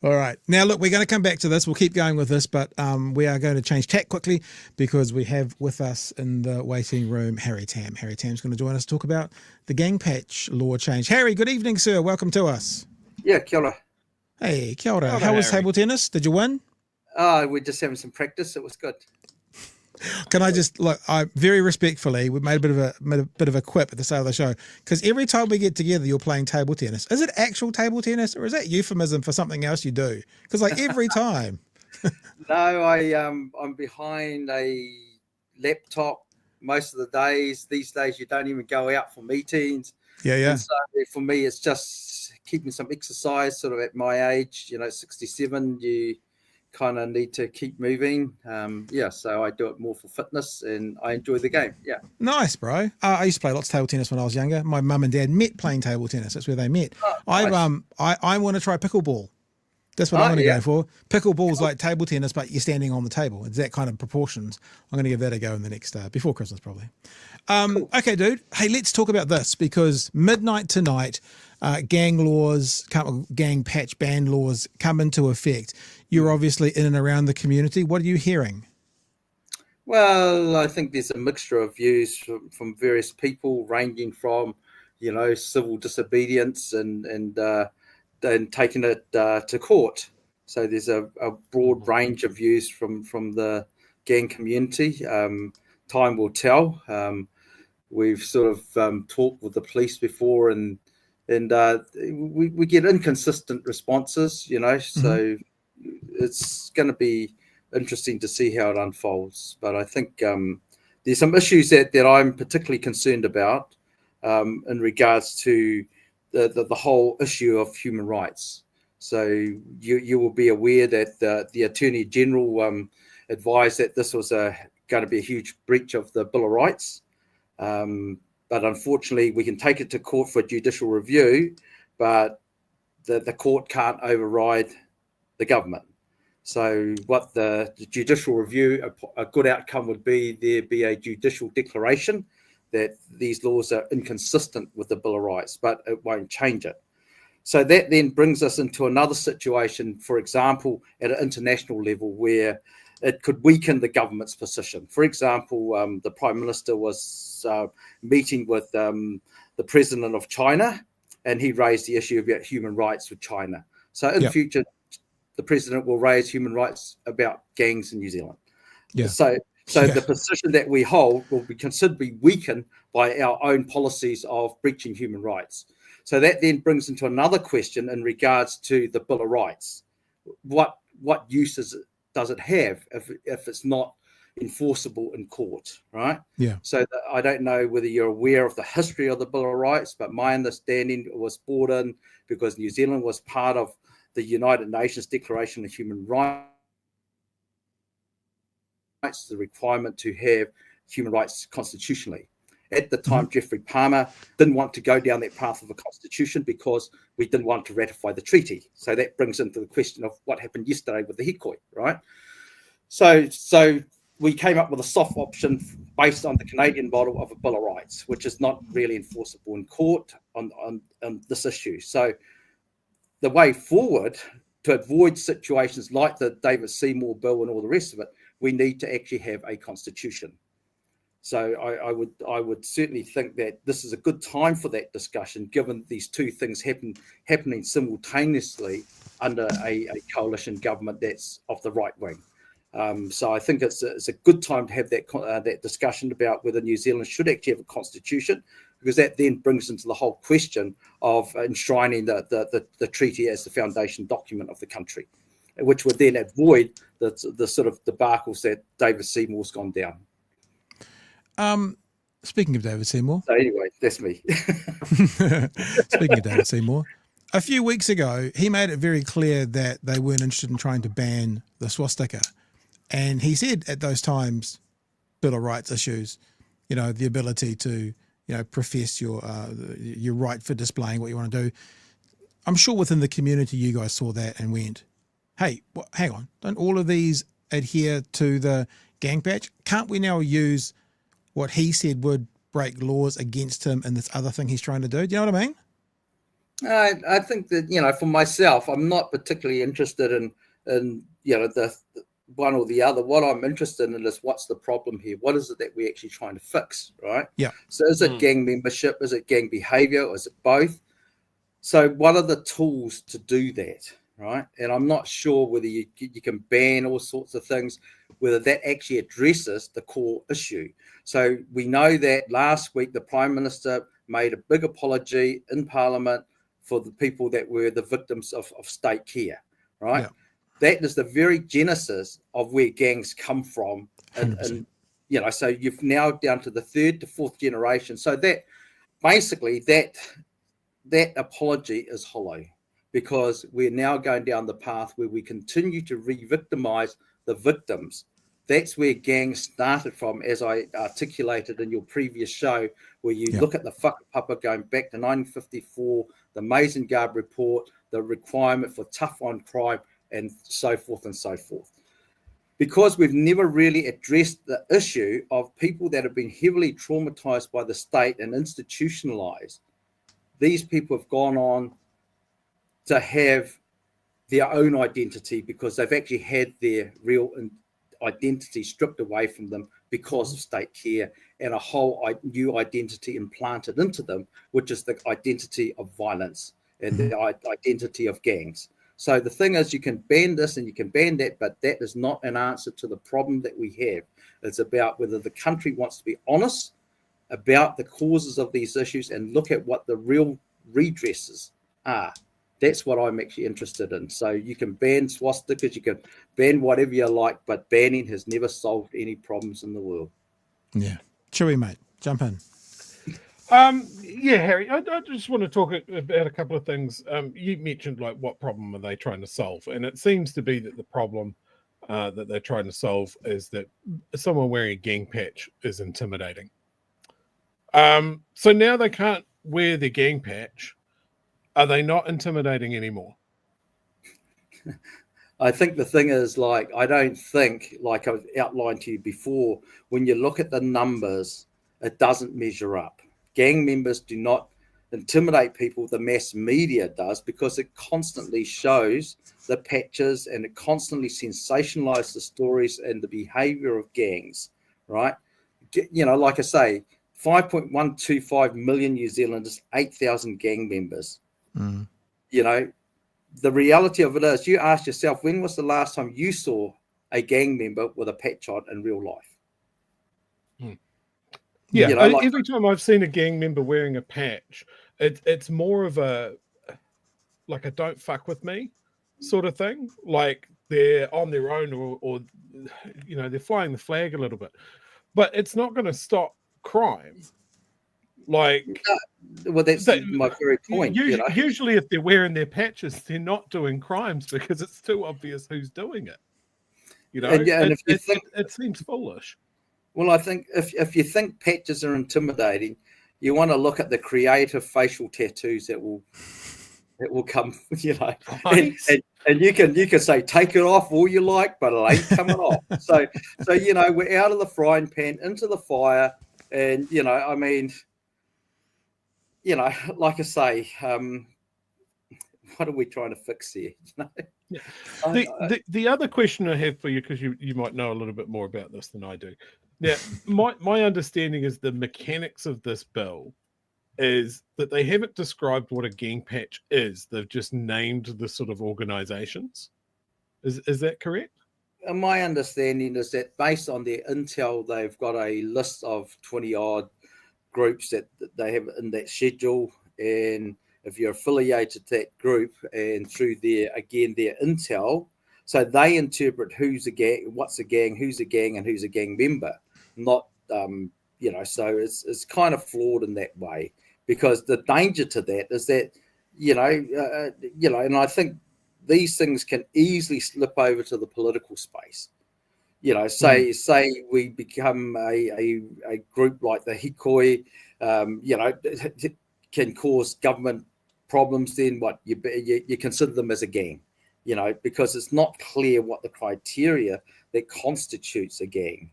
Speaker 2: All right. Now, look, we're going to come back to this. We'll keep going with this, but we are going to change tack quickly because we have with us in the waiting room Harry Tam. Harry Tam's going to join us to talk about the gang patch law change. Harry, good evening, sir. Welcome to us.
Speaker 6: Yeah, kia ora.
Speaker 2: Hey, kia ora. How was table tennis? Did you win?
Speaker 6: We're just having some practice. It was good.
Speaker 2: Can I just look? I very respectfully, we made a bit of a quip at the start of the show because every time we get together, you're playing table tennis. Is it actual table tennis or is that euphemism for something else you do? Because like every time.
Speaker 6: No, I'm behind a laptop most of the days. These days, you don't even go out for meetings.
Speaker 2: Yeah.
Speaker 6: And so for me, it's just keeping some exercise. Sort of at my age, 67, you kind of need to keep moving. So I do it more for fitness and I enjoy the game. Yeah.
Speaker 2: Nice, bro. I used to play lots of table tennis when I was younger. My mum and dad met playing table tennis. That's where they met.
Speaker 6: Oh, nice.
Speaker 2: I want to try pickleball. That's what I'm going to go for. Pickleball's like table tennis, but you're standing on the table. It's that kind of proportions. I'm going to give that a go in the next, before Christmas probably. Cool. Okay, dude. Hey, let's talk about this because midnight tonight, gang patch ban laws come into effect. You're obviously in and around the community. What are you hearing?
Speaker 6: Well, I think there's a mixture of views from various people, ranging from, civil disobedience and taking it to court. So there's a broad range of views from the gang community. Time will tell. We've sort of talked with the police before, and we get inconsistent responses. So it's going to be interesting to see how it unfolds. But I think there's some issues that I'm particularly concerned about in regards to the whole issue of human rights. So you will be aware that the Attorney General advised that this was going to be a huge breach of the Bill of Rights. But unfortunately, we can take it to court for judicial review, but the court can't override the government. So what the judicial review, a good outcome would be there be a judicial declaration that these laws are inconsistent with the Bill of Rights, but it won't change it. So that then brings us into another situation, for example, at an international level where it could weaken the government's position. For example, the Prime Minister was meeting with the President of China, and he raised the issue about human rights with China. So in future, the President will raise human rights about gangs in New Zealand. Yeah. So the position that we hold will be considered to be weakened by our own policies of breaching human rights. So that then brings into another question in regards to the Bill of Rights. What uses does it have if it's not enforceable in court, right? Yeah. So I don't know whether you're aware of the history of the Bill of Rights, but my understanding was brought in because New Zealand was part of the United Nations Declaration of Human Rights, the requirement to have human rights constitutionally. At the time, Geoffrey Palmer didn't want to go down that path of a constitution because we didn't want to ratify the treaty. So that brings into the question of what happened yesterday with the hikoi, right? So we came up with a soft option based on the Canadian model of a Bill of Rights, which is not really enforceable in court on this issue. So the way forward to avoid situations like the David Seymour bill and all the rest of it, we need to actually have a constitution. So I would certainly think that this is a good time for that discussion, given these two things happening simultaneously under a coalition government that's of the right wing. So I think it's a good time to have that discussion about whether New Zealand should actually have a constitution, because that then brings into the whole question of enshrining the treaty as the foundation document of the country, which would then avoid the sort of debacles that David Seymour's gone down.
Speaker 2: Speaking of David Seymour.
Speaker 6: So anyway, that's me.
Speaker 2: Speaking of David Seymour, a few weeks ago, he made it very clear that they weren't interested in trying to ban the swastika. And he said at those times, Bill of Rights issues, the ability to, profess your right for displaying what you want to do. I'm sure within the community, you guys saw that and went, hey, hang on, don't all of these adhere to the gang patch? Can't we now use what he said would break laws against him and this other thing he's trying to do? Do you know what I mean?
Speaker 6: I think that, for myself, I'm not particularly interested in the one or the other. What I'm interested in is what's the problem here? What is it that we're actually trying to fix, right?
Speaker 2: Yeah.
Speaker 6: So is it gang membership? Is it gang behavior? Or is it both? So what are the tools to do that, right? And I'm not sure whether you can ban all sorts of things, whether that actually addresses the core issue. So we know that last week the Prime Minister made a big apology in Parliament for the people that were the victims of state care, right? Yeah. That is the very genesis of where gangs come from. And so you've now down to the third to fourth generation. So that basically that apology is hollow, because we're now going down the path where we continue to re-victimize the victims. That's where gangs started from, as I articulated in your previous show, where you look at the whakapapa going back to 1954, the Mason-Garb report, the requirement for tough on crime, and so forth and so forth. Because we've never really addressed the issue of people that have been heavily traumatized by the state and institutionalized. These people have gone on to have their own identity because they've actually had their real identity stripped away from them because of state care, and a whole new identity implanted into them, which is the identity of violence and the identity of gangs. So the thing is, you can ban this and you can ban that, but that is not an answer to the problem that we have. It's about whether the country wants to be honest about the causes of these issues and look at what the real redresses are. That's what I'm actually interested in. So you can ban swastikas, you can ban whatever you like, but banning has never solved any problems in the world.
Speaker 2: Yeah. Chewy, mate, jump in.
Speaker 3: Harry, I just want to talk about a couple of things. You mentioned, like, what problem are they trying to solve? And it seems to be that the problem that they're trying to solve is that someone wearing a gang patch is intimidating. So now they can't wear their gang patch. Are they not intimidating anymore?
Speaker 6: I think the thing is, I don't think, like I've outlined to you before, when you look at the numbers, it doesn't measure up. Gang members do not intimidate people. The mass media does, because it constantly shows the patches and it constantly sensationalizes the stories and the behavior of gangs, right? Like I say, 5.125 million New Zealanders, 8,000 gang members. The reality of it is, you ask yourself, when was the last time you saw a gang member with a patch on in real life?
Speaker 3: Every time I've seen a gang member wearing a patch, it's more of a don't fuck with me sort of thing. Like they're on their own, or they're flying the flag a little bit, but it's not going to stop crime.
Speaker 6: That's my very point.
Speaker 3: Usually, if they're wearing their patches, they're not doing crimes because it's too obvious who's doing it. It seems foolish.
Speaker 6: Well, I think if you think patches are intimidating, you want to look at the creative facial tattoos that will come. And you can say take it off all you like, but it ain't coming off. So we're out of the frying pan into the fire, and like I say, what are we trying to fix here?
Speaker 3: The other question I have for you, because you might know a little bit more about this than I do. Now, my understanding is the mechanics of this bill is that they haven't described what a gang patch is. They've just named the sort of organizations. Is that correct?
Speaker 6: My understanding is that based on their intel, they've got a list of 20-odd groups that they have in that schedule, and if you're affiliated to that group and through their intel, so they interpret who's a gang, what's a gang, who's a gang, and who's a gang member. Not so it's kind of flawed in that way, because the danger to that is that and I think these things can easily slip over to the political space. Say we become a group like the hikoi, it can cause government problems. Then what you consider them as a gang, because it's not clear what the criteria that constitutes a gang.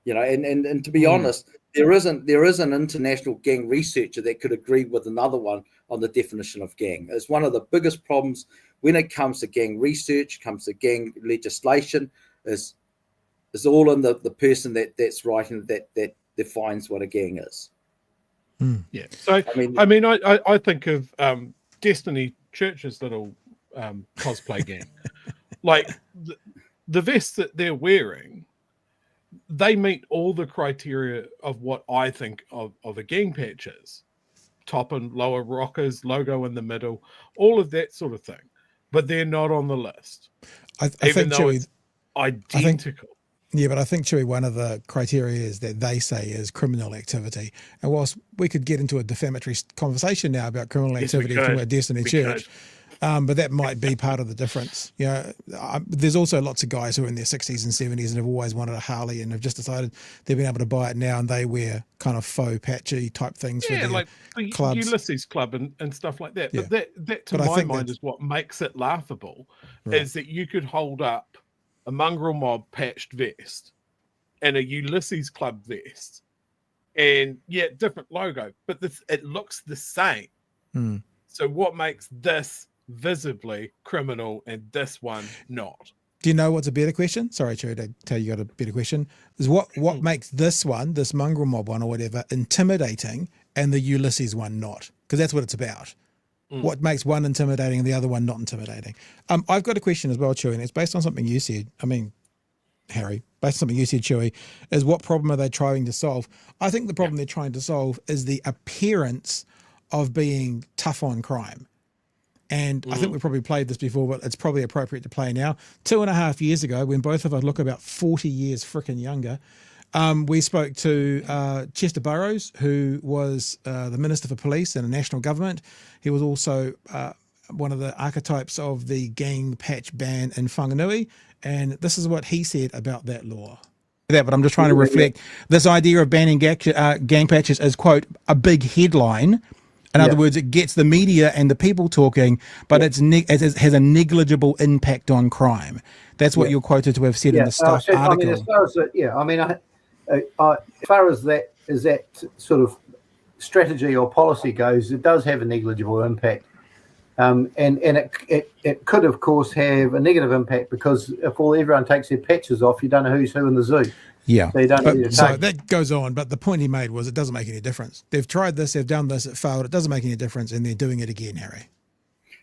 Speaker 6: And to be honest, there isn't international gang researcher that could agree with another one on the definition of gang. It's one of the biggest problems when it comes to gang research, comes to gang legislation, is all in the person that's writing that defines what a gang is.
Speaker 3: Yeah. So I think of Destiny Church's little cosplay gang. Like the vests that they're wearing, they meet all the criteria of what I think of a gang patch is. Top and lower rockers, logo in the middle, all of that sort of thing. But they're not on the list.
Speaker 2: I think, Chewy,
Speaker 3: it's identical.
Speaker 2: But I think, Chewy, one of the criteria is that they say is criminal activity. And whilst we could get into a defamatory conversation now about criminal activity from our Destiny Church, but that might be part of the difference. There's also lots of guys who are in their 60s and 70s and have always wanted a Harley and have just decided they've been able to buy it now, and they wear kind of faux patchy type things for their
Speaker 3: like
Speaker 2: clubs.
Speaker 3: Ulysses Club and stuff like that. But that to my mind is what makes it laughable, is that you could hold up a Mongrel Mob patched vest and a Ulysses Club vest, and different logo, but it looks the same. So what makes this visibly criminal and this one not?
Speaker 2: Do you know what's a better question? Sorry, Cherry, to tell you got a better question. Is what makes this one, this Mongrel Mob one or whatever, intimidating and the Ulysses one not? Because that's what it's about. What makes one intimidating and the other one not intimidating? I've got a question as well, Chewy, and it's based on something you said. I mean, Harry, based on something you said, Chewy, is what problem are they trying to solve? I think the problem they're trying to solve is the appearance of being tough on crime. And I think we probably played this before, but it's probably appropriate to play now. 2.5 years ago, when both of us look about 40 years frickin' younger, we spoke to Chester Burrows, who was the Minister for Police in a national government. He was also one of the archetypes of the gang patch ban in Whanganui. And this is what he said about that law. But I'm just trying to reflect this idea of banning gang patches as, quote, a big headline. In other words, it gets the media and the people talking, but it has a negligible impact on crime. That's what you're quoted to have said in the Stuff article.
Speaker 7: I mean, as far as as far as that sort of strategy or policy goes, it does have a negligible impact, and it could, of course, have a negative impact, because if everyone takes their patches off, you don't know who's who in the zoo.
Speaker 2: Yeah,
Speaker 7: so you don't need to
Speaker 2: so that goes on. But the point he made was it doesn't make any difference. They've tried this, they've done this, it failed. It doesn't make any difference, and they're doing it again, Harry.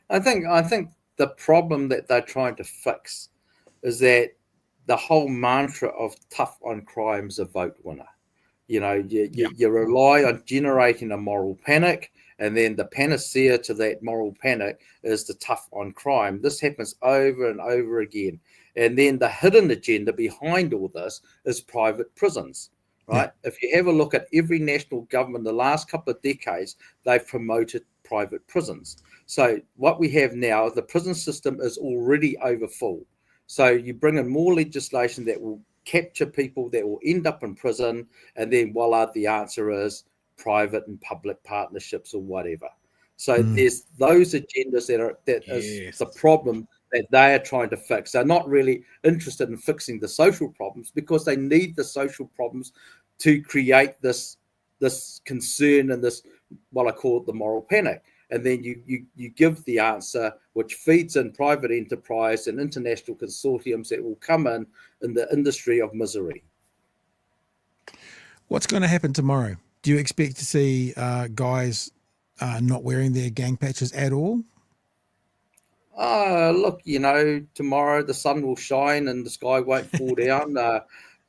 Speaker 6: I think the problem that they're trying to fix is that the whole mantra of tough on crime is a vote winner. You rely on generating a moral panic, and then the panacea to that moral panic is the tough on crime. This happens over and over again. And then the hidden agenda behind all this is private prisons, right? Yeah. If you have a look at every national government the last couple of decades, they've promoted private prisons. So what we have now, the prison system is already overfull. So you bring in more legislation that will capture people that will end up in prison, and then voila, the answer is private and public partnerships or whatever. So there's those agendas that is the problem that they are trying to fix. They're not really interested in fixing the social problems, because they need the social problems to create this concern and this, what I call the moral panic. And then you give the answer, which feeds in private enterprise and international consortiums that will come in the industry of misery.
Speaker 2: What's going to happen tomorrow? Do you expect to see guys not wearing their gang patches at all?
Speaker 6: Look, tomorrow the sun will shine and the sky won't fall down.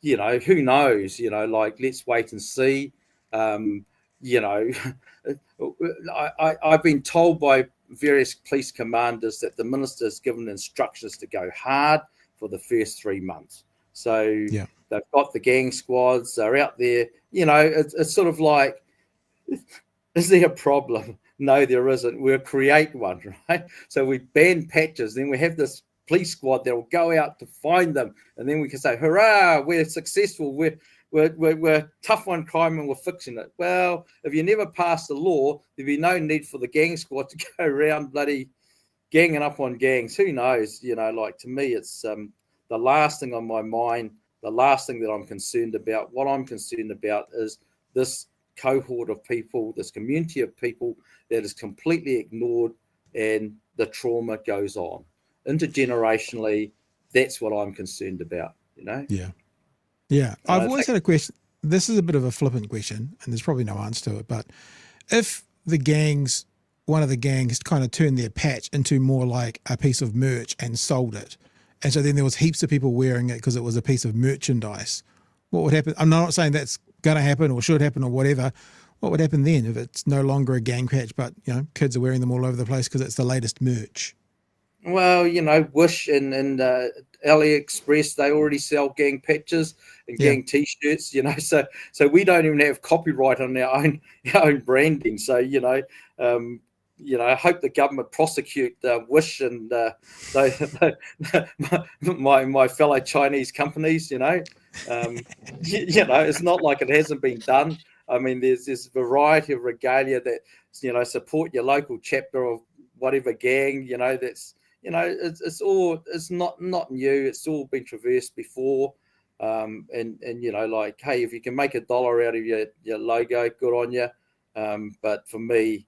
Speaker 6: Who knows? Let's wait and see. I've been told by various police commanders that the minister has given instructions to go hard for the first 3 months. So they've got the gang squads, they're out there. It's sort of like, is there a problem? No, there isn't. We'll create one, right? So we ban patches, then we have this police squad that will go out to find them, and then we can say, hurrah, we're successful, we're tough on crime and we're fixing it. Well, if you never pass the law, there'd be no need for the gang squad to go around bloody ganging up on gangs. Who knows? To me, it's the last thing on my mind, the last thing that I'm concerned about. What I'm concerned about is this cohort of people, this community of people that is completely ignored, and the trauma goes on intergenerationally. That's what I'm concerned about, you know?
Speaker 2: Yeah. I've always had a question. This is a bit of a flippant question, and there's probably no answer to it, but if one of the gangs kind of turned their patch into more like a piece of merch and sold it, and so then there was heaps of people wearing it because it was a piece of merchandise, what would happen? I'm not saying that's going to happen or should happen or whatever. What would happen then if it's no longer a gang patch, but, you know, kids are wearing them all over the place because it's the latest merch?
Speaker 6: Well, you know, Wish and AliExpress, they already sell gang patches and gang T-shirts, you know. So we don't even have copyright on our own branding. So, I hope the government prosecute Wish and my fellow Chinese companies. It's not like it hasn't been done. I mean, there's this variety of regalia that support your local chapter of whatever gang. That's it's not new. It's all been traversed before. Hey, if you can make $1 out of your logo, good on you. But for me,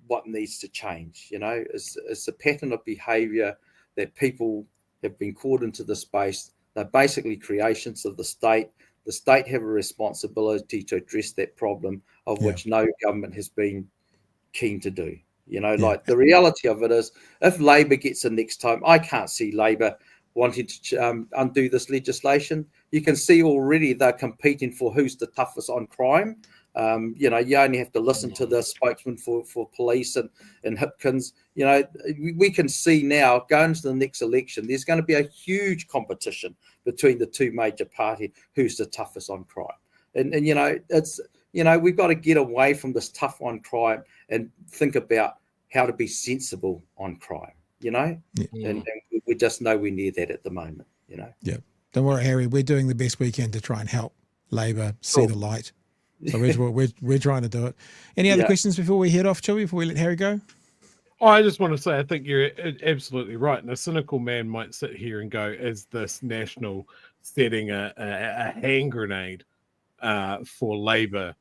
Speaker 6: what needs to change, is a pattern of behaviour that people have been caught into the space. They're basically creations of the state. The state have a responsibility to address that problem, of which no government has been keen to do. Like the reality of it is, if Labor gets in next time, I can't see Labor wanting to undo this legislation. You can see already they're competing for who's the toughest on crime. You only have to listen to the spokesman for police and Hipkins. We can see now going to the next election, there's going to be a huge competition between the two major parties, who's the toughest on crime. And it's, we've got to get away from this tough on crime and think about how to be sensible on crime, and we're just nowhere near that at the moment,
Speaker 2: Yeah. Don't worry, Harry, we're doing the best we can to try and help Labor see the light. So we're trying to do it. Any other questions before we head off, Chewy, before we let Harry go?
Speaker 3: Oh, I just want to say, I think you're absolutely right. And a cynical man might sit here and go, is this National setting a hand grenade for Labor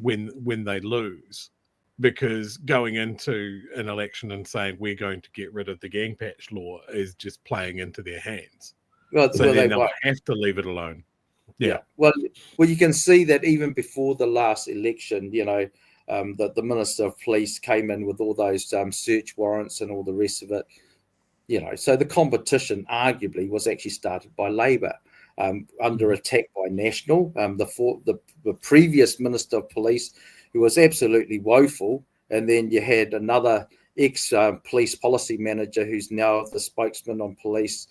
Speaker 3: when they lose? Because going into an election and saying we're going to get rid of the gang patch law is just playing into their hands. So then they'll have to leave it alone. Yeah.
Speaker 6: Well, you can see that even before the last election, that the Minister of Police came in with all those search warrants and all the rest of it. So the competition arguably was actually started by Labor, under attack by National. The previous Minister of Police, who was absolutely woeful, and then you had another ex-police policy manager who's now the spokesman on police,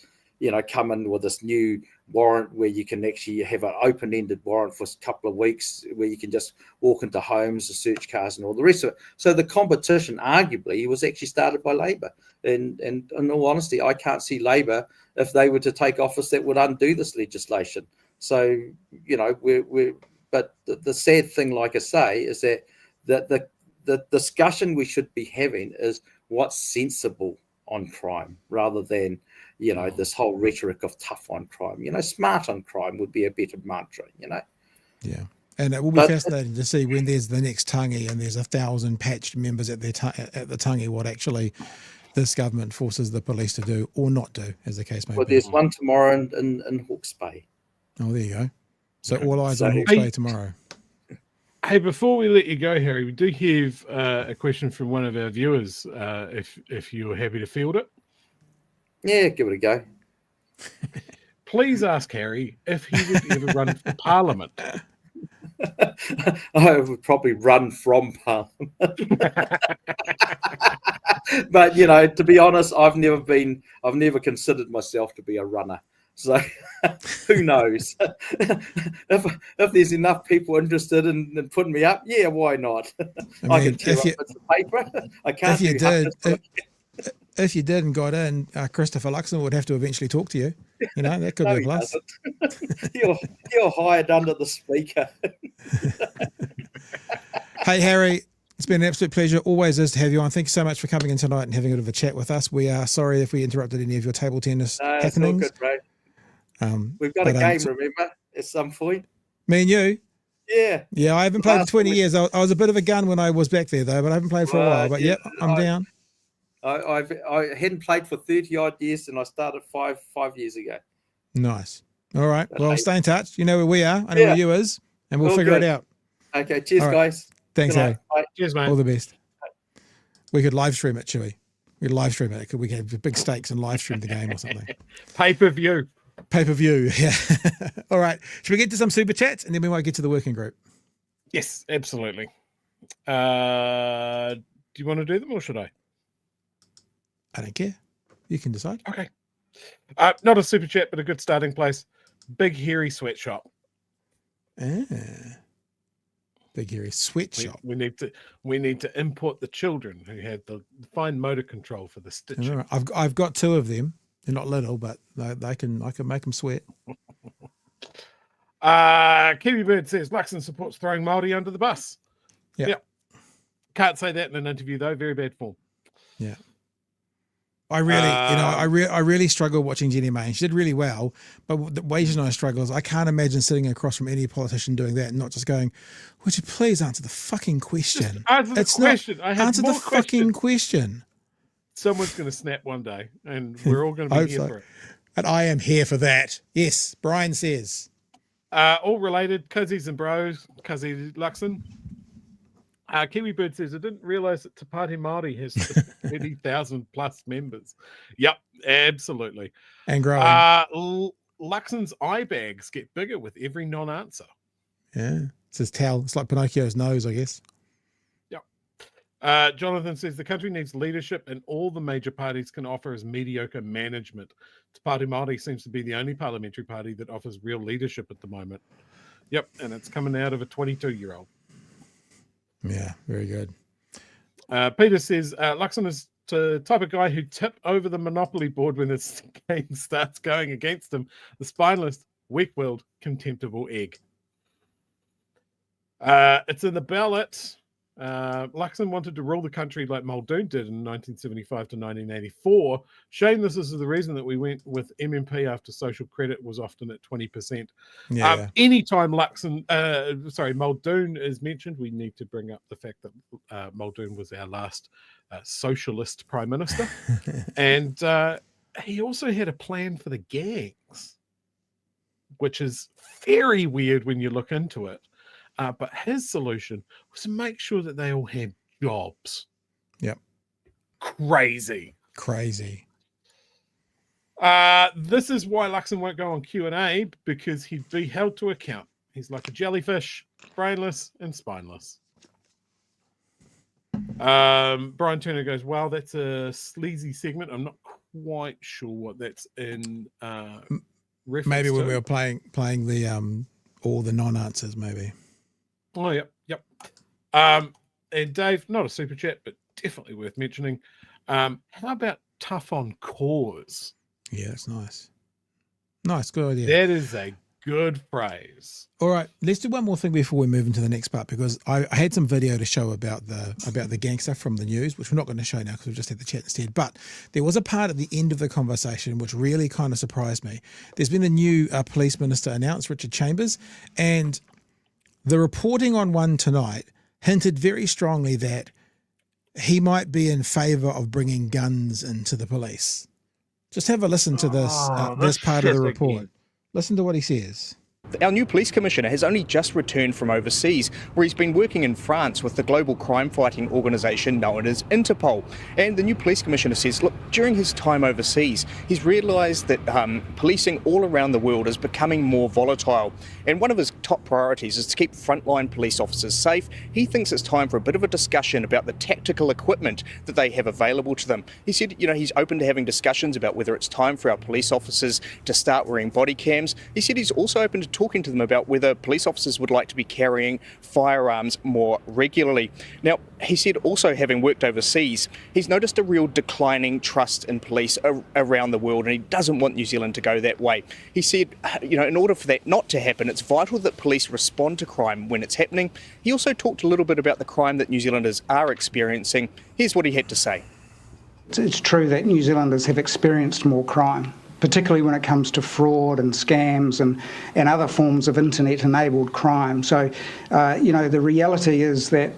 Speaker 6: come in with this new warrant where you can actually have an open-ended warrant for a couple of weeks where you can just walk into homes, search cars and all the rest of it. So the competition arguably was actually started by Labor. And in all honesty, I can't see Labor, if they were to take office, that would undo this legislation. So, but the sad thing, like I say, is that the discussion we should be having is what's sensible on crime, rather than this whole rhetoric of tough on crime. Smart on crime would be a better mantra.
Speaker 2: Yeah, and it will be fascinating to see when there's the next tangi and there's 1,000 patched members at the tangi, what actually this government forces the police to do or not do, as the case may be.
Speaker 6: Well, there's one tomorrow in Hawke's Bay.
Speaker 2: Oh, there you go. So all eyes on Hawke's Bay tomorrow.
Speaker 3: Hey, before we let you go, Harry, we do have a question from one of our viewers, if you're happy to field it.
Speaker 6: Yeah, give it a go.
Speaker 3: Please ask Harry if he would ever run for Parliament.
Speaker 6: I would probably run from Parliament. But, to be honest, I've never considered myself to be a runner. So who knows? if there's enough people interested in putting me up, yeah, why not? I can tear up bits of paper. I can't.
Speaker 2: If you did and got in, Christopher Luxon would have to eventually talk to you. That could be a plus.
Speaker 6: You're hired under the speaker.
Speaker 2: Hey, Harry, it's been an absolute pleasure. Always is to have you on. Thank you so much for coming in tonight and having a bit of a chat with us. We are sorry if we interrupted any of your table tennis happenings.
Speaker 6: It's all good, bro. We've got a game, remember, at some point.
Speaker 2: Me and you?
Speaker 6: Yeah.
Speaker 2: Yeah, I haven't played for
Speaker 6: Last
Speaker 2: 20
Speaker 6: week.
Speaker 2: years. I was a bit of a gun when I was back there, though, but I haven't played for a while. But
Speaker 6: Yeah,
Speaker 2: yep, I'm down.
Speaker 6: I hadn't played for 30 odd years, and I started five years ago.
Speaker 2: Nice. All right.
Speaker 6: But
Speaker 2: Well,
Speaker 6: hey.
Speaker 2: stay in touch. You know where we are. I know where you is, and we'll
Speaker 6: All
Speaker 2: figure
Speaker 6: good.
Speaker 2: it out.
Speaker 6: Okay, cheers,
Speaker 2: All right.
Speaker 6: guys.
Speaker 2: Thanks,
Speaker 6: Good
Speaker 2: Harry.
Speaker 6: night. Bye.
Speaker 3: Cheers, mate.
Speaker 2: All the best. We could live stream it, Chewy. We could live stream it. We could have big stakes and live stream the game or something.
Speaker 3: Pay-per-view.
Speaker 2: Pay-per-view. Yeah. All right. Should we get to some super chats and then we might get to the working group?
Speaker 3: Yes, absolutely. Do you want to do them or should I?
Speaker 2: I don't care. You can decide.
Speaker 3: Okay. Not a super chat, but a good starting place. Big Hairy Sweatshop.
Speaker 2: Ah. Big hairy sweatshop.
Speaker 3: We need to import the children who had the fine motor control for the stitching.
Speaker 2: Right. I've got two of them. They're not little, but I can make them sweat.
Speaker 3: Kiwi Bird says Luxon supports throwing Māori under the bus.
Speaker 2: Yeah.
Speaker 3: Yep. Can't say that in an interview though. Very bad form.
Speaker 2: Yeah. I really, I really struggle watching Jenny May. She did really well, but the way she and I struggle is I can't imagine sitting across from any politician doing that and not just going, "Would you please answer the fucking question?"
Speaker 3: Answer the question. I have
Speaker 2: answer the
Speaker 3: more
Speaker 2: fucking question.
Speaker 3: Someone's going to snap one day, and we're all going to be here for it.
Speaker 2: And I am here for that. Yes, Brian says.
Speaker 3: All related, Cuzzies and Bros, Cuzzy Luxon. Kiwi Bird says, I didn't realise that Te Pāti Māori has 30,000 plus members. Yep, absolutely.
Speaker 2: And growing.
Speaker 3: Luxon's eye bags get bigger with every non-answer.
Speaker 2: Yeah, it's his tail. It's like Pinocchio's nose, I guess.
Speaker 3: Yep. Jonathan says, the country needs leadership and all the major parties can offer is mediocre management. Te Pāti Māori seems to be the only parliamentary party that offers real leadership at the moment. Yep, and it's coming out of a 22-year-old.
Speaker 2: Yeah, very good.
Speaker 3: Peter says, Luxon is the type of guy who tip over the Monopoly board when this game starts going against him. The spineless, weak-willed, contemptible egg. It's in the ballot. Luxon wanted to rule the country like Muldoon did in 1975 to 1984. Shame this is the reason that we went with MMP after social credit was often at 20%.
Speaker 2: Yeah.
Speaker 3: Anytime Muldoon is mentioned, we need to bring up the fact that Muldoon was our last socialist prime minister. And he also had a plan for the gangs, which is very weird when you look into it. But his solution was to make sure that they all had jobs.
Speaker 2: Yep.
Speaker 3: Crazy. This is why Luxon won't go on Q&A, because he'd be held to account. He's like a jellyfish, brainless and spineless. Brian Turner goes, wow, that's a sleazy segment. I'm not quite sure what that's in reference
Speaker 2: Maybe when
Speaker 3: to.
Speaker 2: we were playing the all the non-answers, maybe.
Speaker 3: Oh, yep. And Dave, not a super chat, but definitely worth mentioning. How about tough on cause?
Speaker 2: Yeah, that's nice. Nice, good idea.
Speaker 3: That is a good phrase.
Speaker 2: All right, let's do one more thing before we move into the next part, because I had some video to show about the gangster from the news, which we're not going to show now because we've just had the chat instead. But there was a part at the end of the conversation which really kind of surprised me. There's been a new police minister announced, Richard Chambers, and the reporting on One tonight hinted very strongly that he might be in favour of bringing guns into the police. Just have a listen to this this part of the report.
Speaker 3: Again.
Speaker 2: Listen to what he says.
Speaker 8: Our new police commissioner has only just returned from overseas, where he's been working in France with the global crime-fighting organisation known as Interpol. And the new police commissioner says, look, during his time overseas, he's realised that policing all around the world is becoming more volatile. And one of his top priorities is to keep frontline police officers safe. He thinks it's time for a bit of a discussion about the tactical equipment that they have available to them. He said, he's open to having discussions about whether it's time for our police officers to start wearing body cams. He said he's also open to talking to them about whether police officers would like to be carrying firearms more regularly. Now, he said also, having worked overseas, he's noticed a real declining trust in police around the world, and he doesn't want New Zealand to go that way. He said, in order for that not to happen, it's vital that police respond to crime when it's happening. He also talked a little bit about the crime that New Zealanders are experiencing. Here's what he had to say.
Speaker 9: It's true that New Zealanders have experienced more crime. particularly when it comes to fraud and scams and other forms of internet-enabled crime. So, the reality is that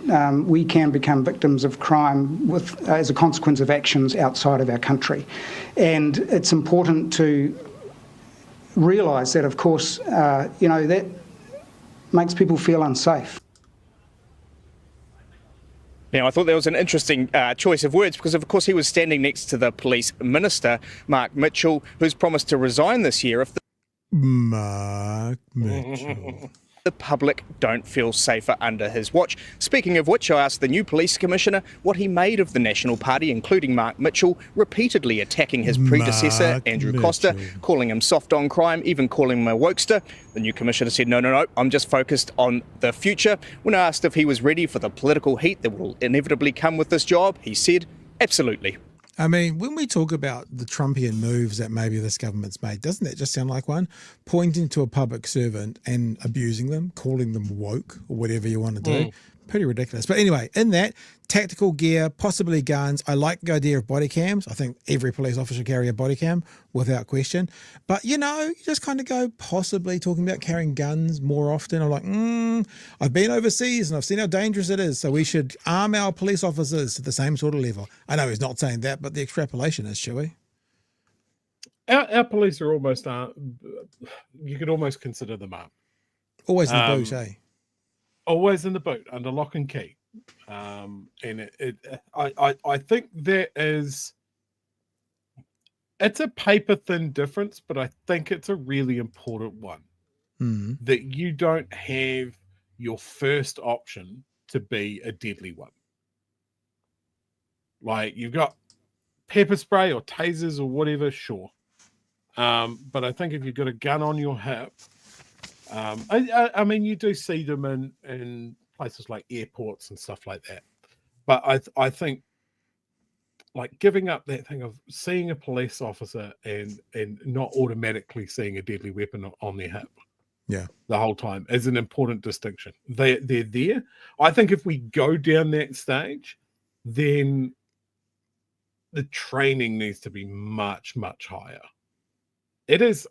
Speaker 9: we can become victims of crime as a consequence of actions outside of our country. And it's important to realise that, of course, that makes people feel unsafe.
Speaker 8: Now, I thought that was an interesting choice of words because, of course, he was standing next to the police minister, Mark Mitchell, who's promised to resign this year if
Speaker 2: Mark Mitchell.
Speaker 8: the public don't feel safer under his watch. Speaking of which, I asked the new police commissioner what he made of the National Party, including Mark Mitchell, repeatedly attacking his predecessor,
Speaker 2: Mark
Speaker 8: Andrew
Speaker 2: Mitchell.
Speaker 8: Costa, calling him soft on crime, even calling him a wokester. The new commissioner said, no, I'm just focused on the future. When I asked if he was ready for the political heat that will inevitably come with this job, he said, absolutely.
Speaker 2: I mean, when we talk about the Trumpian moves that maybe this government's made, doesn't that just sound like one? Pointing to a public servant and abusing them, calling them woke or whatever you want to do. Pretty ridiculous. But anyway, in that, tactical gear, possibly guns. I like the idea of body cams. I think every police officer should carry a body cam without question. But, you just kind of go possibly talking about carrying guns more often. I'm like, I've been overseas and I've seen how dangerous it is. So we should arm our police officers to the same sort of level. I know he's not saying that, but the extrapolation is, shall we?
Speaker 3: Our police are almost, you could almost consider them armed.
Speaker 2: Always in the boot, eh?
Speaker 3: Always in the boot, under lock and key. And I think there is, it's a paper thin difference, but I think it's a really important one. That you don't have your first option to be a deadly one. Like you've got pepper spray or tasers or whatever, sure. But I think if you've got a gun on your hip, I mean, you do see them in places like airports and stuff like that. But I think like giving up that thing of seeing a police officer and not automatically seeing a deadly weapon on their hip the whole time is an important distinction. They're there. I think if we go down that stage, then the training needs to be much, much higher. It is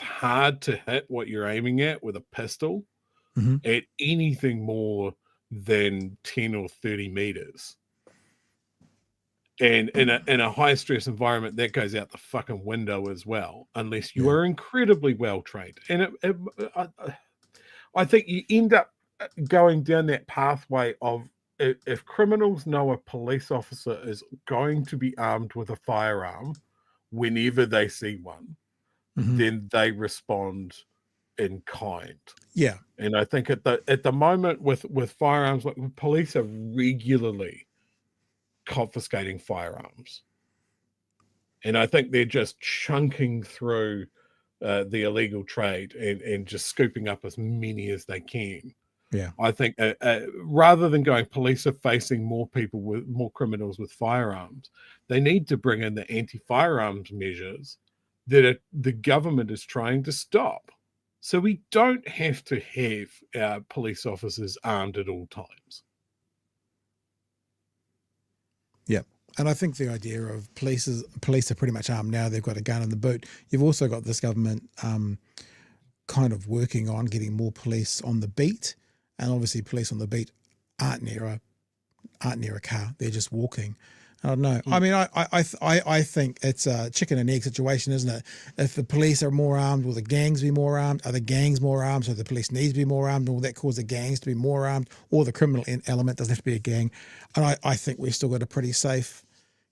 Speaker 3: hard to hit what you're aiming at with a pistol at anything more than 10 or 30 meters. And in a high stress environment, that goes out the fucking window as well, unless you are incredibly well trained. And I think you end up going down that pathway of if criminals know a police officer is going to be armed with a firearm whenever they see one, then they respond in kind. Yeah. And I think at the moment with firearms, like police are regularly confiscating firearms. And I think they're just chunking through the illegal trade and just scooping up as many as they can. Yeah. I think rather than going, police are facing more criminals with firearms, they need to bring in the anti-firearms measures that the government is trying to stop. So we don't have to have our police officers armed at all times.
Speaker 2: Yeah. And I think the idea of police are pretty much armed now. They've got a gun in the boot. You've also got this government kind of working on getting more police on the beat. And obviously police on the beat aren't near a car. They're just walking. I don't know. I mean, I think it's a chicken and egg situation, isn't it? If the police are more armed, will the gangs be more armed? Are the gangs more armed, so the police needs to be more armed? Will that cause the gangs to be more armed? Or the criminal element doesn't have to be a gang? And I think we've still got a pretty safe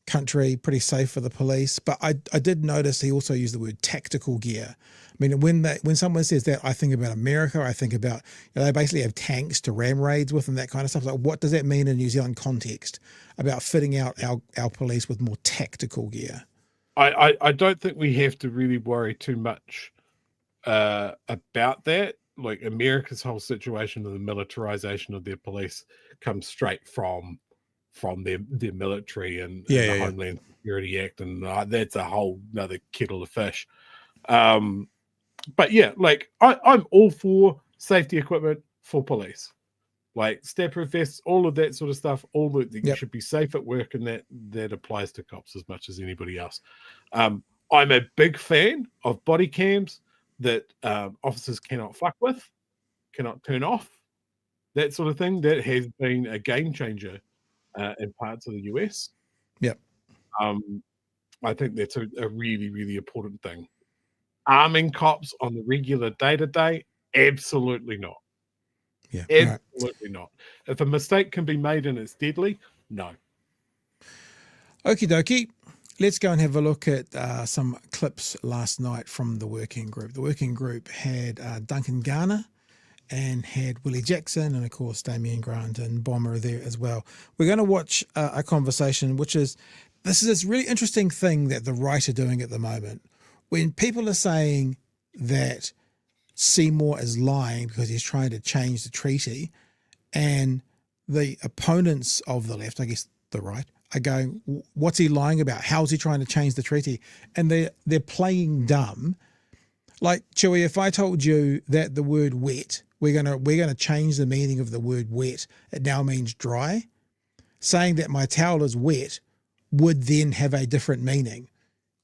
Speaker 2: country, pretty safe for the police. But I did notice he also used the word tactical gear. I mean, when someone says that, I think about America. I think about, they basically have tanks to ram raids with and that kind of stuff. Like, what does that mean in New Zealand context about fitting out our police with more tactical gear?
Speaker 3: I don't think we have to really worry too much about that. Like America's whole situation of the militarization of their police comes straight from their military and the Homeland Security Act, and that's a whole another kettle of fish. But yeah, like I'm all for safety equipment for police, like stab-proof vests, all of that sort of stuff. You should be safe at work, and that applies to cops as much as anybody else. I'm a big fan of body cams that officers cannot fuck with, cannot turn off, that sort of thing. That has been a game changer in parts of the US.
Speaker 2: Yep.
Speaker 3: I think that's a really, really important thing. Arming cops on the regular day-to-day, absolutely not.
Speaker 2: Yeah.
Speaker 3: Absolutely not. If a mistake can be made and it's deadly, no.
Speaker 2: Okie dokie. Let's go and have a look at some clips last night from the working group. The working group had Duncan Garner and had Willie Jackson and, of course, Damian Grant and Bomber there as well. We're going to watch a conversation, which is, this is this really interesting thing that the right are doing at the moment. When people are saying that Seymour is lying because he's trying to change the treaty, and the opponents of the left, I guess the right, are going, what's he lying about? How's he trying to change the treaty? And they're playing dumb. Like, Chewie, if I told you that the word wet, we're gonna change the meaning of the word wet, it now means dry, saying that my towel is wet would then have a different meaning,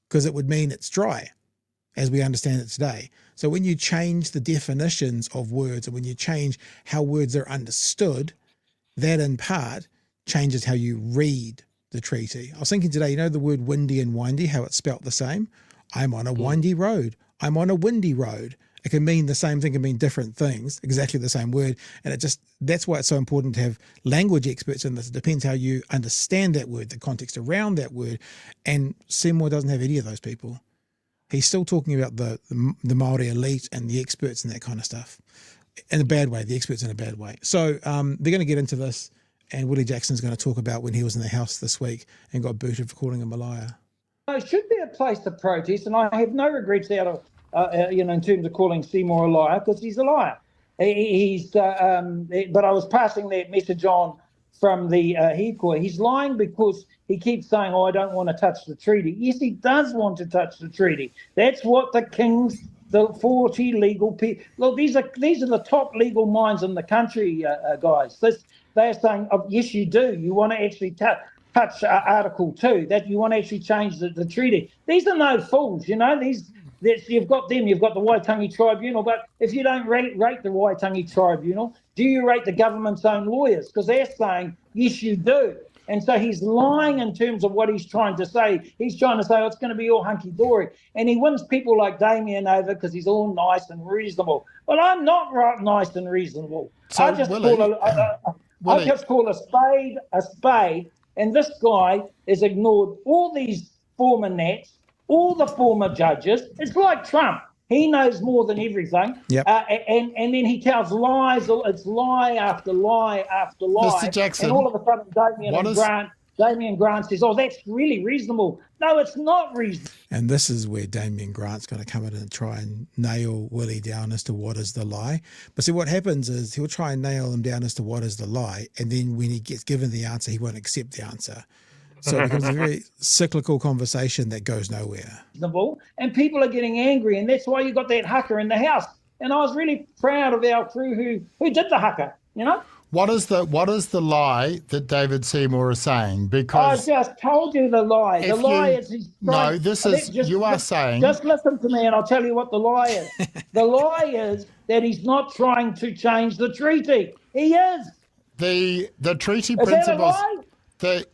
Speaker 2: because it would mean it's dry, as we understand it today. So when you change the definitions of words, and when you change how words are understood, that in part changes how you read the treaty. I was thinking today, you know the word windy and windy, how it's spelt the same? I'm on a windy road. I'm on a windy road. It can mean the same thing, can mean different things, exactly the same word. And that's why it's so important to have language experts in this. It depends how you understand that word, the context around that word. And Seymour doesn't have any of those people. He's still talking about the Māori elite and the experts and that kind of stuff in a bad way, the experts in a bad way. So they're going to get into this, and Willie Jackson's going to talk about when he was in the House this week and got booted for calling him a liar.
Speaker 10: It should be a place to protest, and I have no regrets out of, in terms of calling Seymour a liar, because he's a liar. But I was passing that message on from the hikoi. He's lying because he keeps saying, I don't want to touch the treaty. Yes, he does want to touch the treaty. That's what the King's, the 40 legal people. Look, these are the top legal minds in the country, guys. They're saying, yes, you do. You want to actually touch Article 2, that you want to actually change the treaty. These are no fools, you know. You've got them, you've got the Waitangi Tribunal, but if you don't rate the Waitangi Tribunal, do you rate the government's own lawyers? Because they're saying, yes, you do. And so he's lying in terms of what he's trying to say. He's trying to say, it's going to be all hunky-dory. And he wins people like Damian over because he's all nice and reasonable. Well, I'm not nice and reasonable.
Speaker 11: So,
Speaker 10: I just call a spade a spade. And this guy has ignored all these former Nats, all the former judges. It's like Trump. He knows more than everything.
Speaker 2: Yep.
Speaker 10: And then he tells lies. It's lie after lie after lie.
Speaker 11: Mr. Jackson,
Speaker 10: and all of a sudden Damian Grant says, that's really reasonable. No, it's not reasonable.
Speaker 2: And this is where Damian Grant's going to come in and try and nail Willie down as to what is the lie. But see, what happens is he'll try and nail him down as to what is the lie. And then when he gets given the answer, he won't accept the answer. So it becomes a very cyclical conversation that goes nowhere.
Speaker 10: And people are getting angry, and that's why you got that haka in the House. And I was really proud of our crew who did the haka, you know?
Speaker 11: What is the lie that David Seymour is saying? Because
Speaker 10: I just told you the lie. The lie is
Speaker 11: you are saying.
Speaker 10: Just listen to me, and I'll tell you what the lie is. The lie is that he's not trying to change the treaty. He is.
Speaker 11: The treaty
Speaker 10: Is
Speaker 11: principles.
Speaker 10: That a lie?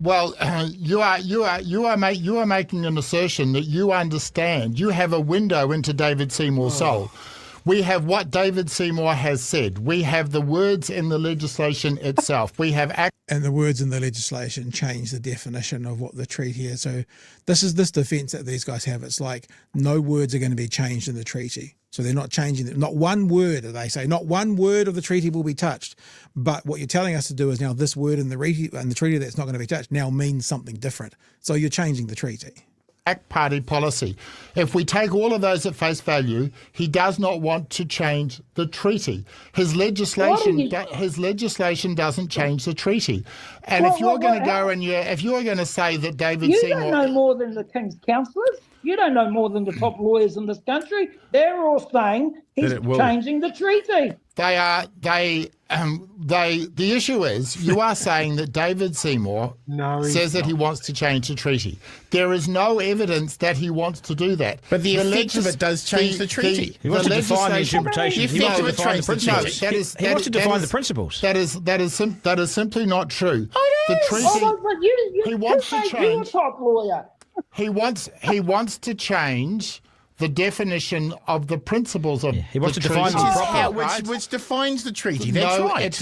Speaker 11: Well, you are making an assertion that you understand. You have a window into David Seymour's soul. We have what David Seymour has said. We have the words in the legislation itself. We have
Speaker 2: and the words in the legislation change the definition of what the treaty is. So this is this defence that these guys have. It's like no words are going to be changed in the treaty. So they're not changing it. Not one word, they say, not one word of the treaty will be touched. But what you're telling us to do is now this word in the treaty that's not going to be touched now means something different. So you're changing the treaty.
Speaker 11: Party policy. If we take all of those at face value, he does not want to change the treaty. His legislation doesn't change the treaty. And if you're going to say that David Seymour,
Speaker 10: you don't know more than the King's councillors. You don't know more than the top lawyers in this country. They're all saying he's changing the treaty.
Speaker 11: The issue is, you are saying that David Seymour says that he wants to change the treaty. There is no evidence that he wants to do that.
Speaker 12: But the effect of it does change the treaty. He wants to define the interpretation. He wants to define the principles. He wants to define the principles.
Speaker 11: That is simply not true. The treaty. He wants to change.
Speaker 10: Top lawyer.
Speaker 11: He wants to change the definition of the principles of
Speaker 12: he wants
Speaker 11: the
Speaker 12: to define
Speaker 11: treaty.
Speaker 12: them properly, which defines the treaty. That's right.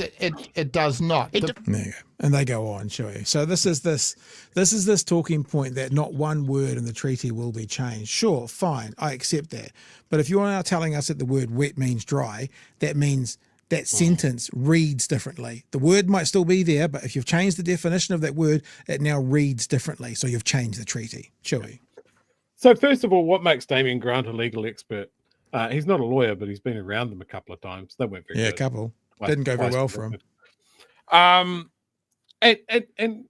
Speaker 11: It does not.
Speaker 2: There you go. And they go on, shall we? So this is this talking point that not one word in the treaty will be changed. Sure, fine, I accept that. But if you're now telling us that the word wet means dry, that means that sentence reads differently. The word might still be there, but if you've changed the definition of that word, it now reads differently. So you've changed the treaty, shall we?
Speaker 3: So first of all, what makes Damian Grant a legal expert? He's not a lawyer, but he's been around them a couple of times. They weren't very good.
Speaker 2: Yeah, a couple. Didn't go very well for him.
Speaker 3: And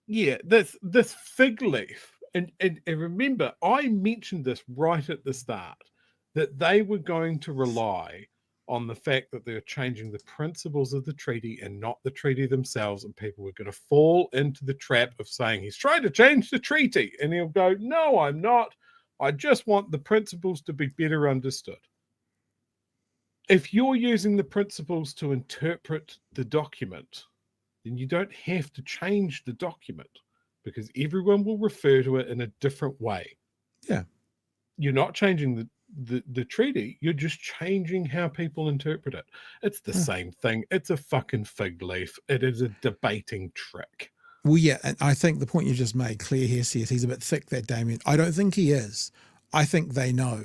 Speaker 3: yeah, this fig leaf, and remember, I mentioned this right at the start, that they were going to rely on the fact that they're changing the principles of the treaty and not the treaty themselves, and people were going to fall into the trap of saying he's trying to change the treaty, and he'll go, no, I'm not. I just want the principles to be better understood. If you're using the principles to interpret the document, then you don't have to change the document, because everyone will refer to it in a different way.
Speaker 2: Yeah.
Speaker 3: You're not changing the treaty, you're just changing how people interpret it. It's the same thing. It's a fucking fig leaf. It is a debating trick.
Speaker 2: Well, yeah, and I think the point you just made clear here says he's a bit thick, that Damian. I don't think he is. I think they know.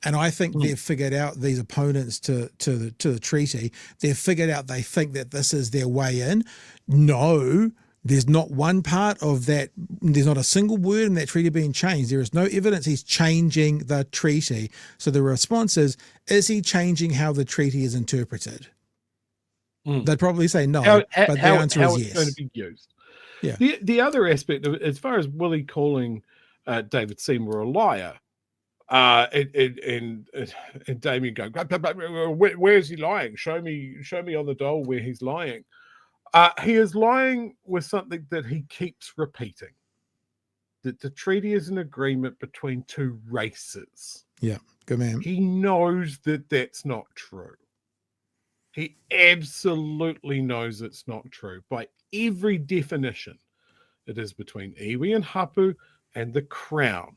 Speaker 2: And I think they've figured out, these opponents to the treaty, they've figured out, they think that this is their way in. No, there's not one part of that. There's not a single word in that treaty being changed. There is no evidence he's changing the treaty. So the response is he changing how the treaty is interpreted? They'd probably say no, but the answer is yes.
Speaker 3: It's going to be used.
Speaker 2: Yeah.
Speaker 3: The other aspect of it, as far as Willie calling David Seymour a liar, and Damian going, where is he lying? Show me on the dole where he's lying. He is lying with something that he keeps repeating, that the treaty is an agreement between two races.
Speaker 2: Yeah, good man.
Speaker 3: He knows that that's not true. He absolutely knows it's not true. By every definition, it is between iwi and hapu and the crown.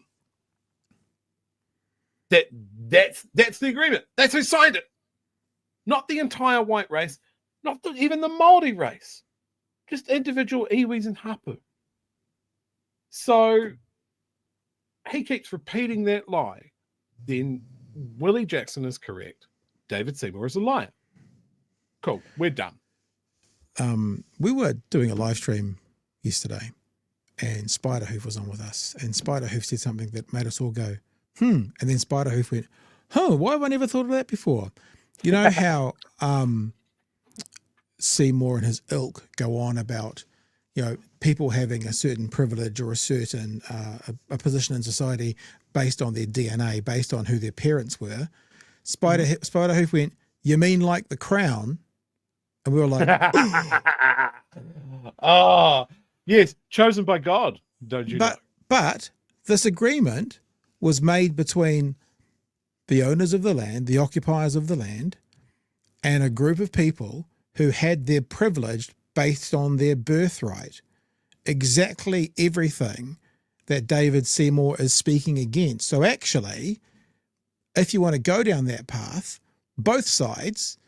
Speaker 3: That's the agreement. That's who signed it. Not the entire white race, not even the Māori race, just individual iwis and hapu. So he keeps repeating that lie. Then Willie Jackson is correct. David Seymour is a liar. Cool, we're done.
Speaker 2: We were doing a live stream yesterday, and Spiderhoof was on with us, and Spiderhoof said something that made us all go, and then Spiderhoof went, why have I never thought of that before? You know how Seymour and his ilk go on about, people having a certain privilege or a certain a position in society based on their DNA, based on who their parents were. Spiderhoof went, you mean like the crown? And we were like,
Speaker 3: oh, yes, chosen by God, don't you know?
Speaker 2: But this agreement was made between the owners of the land, the occupiers of the land, and a group of people who had their privilege based on their birthright. Exactly everything that David Seymour is speaking against. So actually, if you want to go down that path, both sides